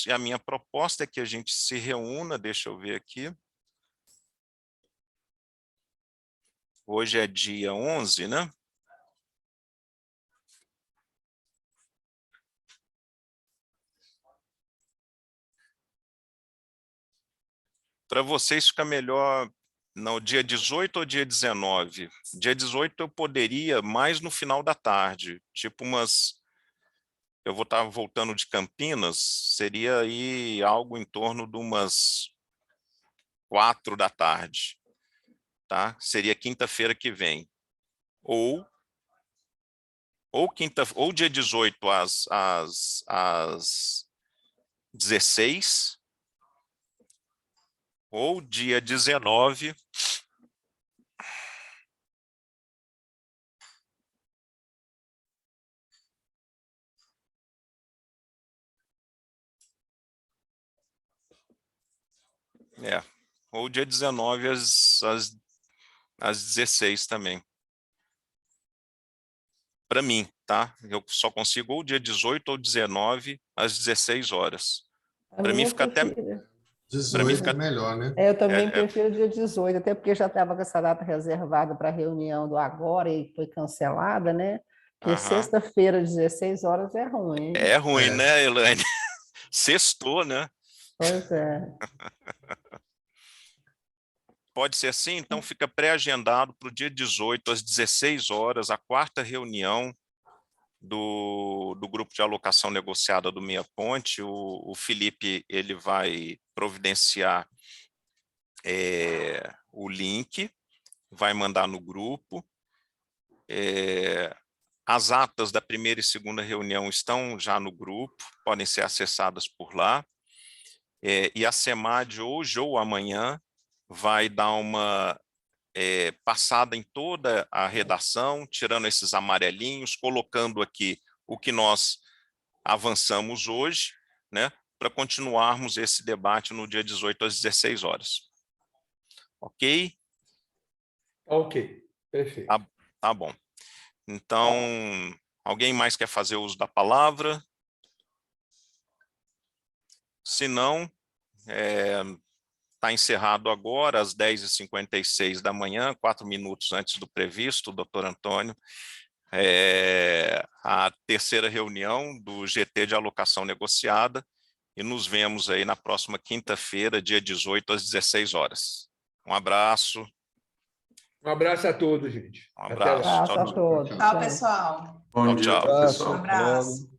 a minha proposta é que a gente se reúna, deixa eu ver aqui. Hoje é dia 11, né? Para vocês fica melhor no dia 18 ou dia 19? Dia 18 eu poderia mais no final da tarde, tipo eu vou estar voltando de Campinas, seria aí algo em torno de umas 4 da tarde, tá? Seria quinta-feira que vem. Ou dia 18 às 16, ou dia 19 ou dia 19 às 16 também. Para mim, tá? Eu só consigo ou dia 18 ou 19 às 16 horas. Para mim fica até... 18 é melhor, né? Eu também prefiro dia 18, até porque já estava com essa data reservada para a reunião do agora e foi cancelada, né? Porque sexta-feira, 16 horas, é ruim. É ruim, né, Elaine? Sextou, né? Pois é. Pode ser assim? Então fica pré-agendado para o dia 18, às 16 horas, a 4ª reunião do grupo de alocação negociada do Meia Ponte. O Felipe ele vai providenciar o link, vai mandar no grupo. As atas da 1ª e 2ª reunião estão já no grupo, podem ser acessadas por lá. E a SEMAD hoje ou amanhã vai dar uma passada em toda a redação, tirando esses amarelinhos, colocando aqui o que nós avançamos hoje, né, para continuarmos esse debate no dia 18 às 16 horas. Ok? Ok, perfeito. Tá bom. Então, alguém mais quer fazer uso da palavra? Se não, está encerrado agora, às 10h56 da manhã, 4 minutos antes do previsto, doutor Antônio, a 3ª reunião do GT de alocação negociada, e nos vemos aí na próxima quinta-feira, dia 18, às 16 horas. Um abraço. Um abraço a todos, gente. Um abraço. Até lá. Tchau, Tchau, pessoal. Bom dia, tchau. pessoal. Um abraço.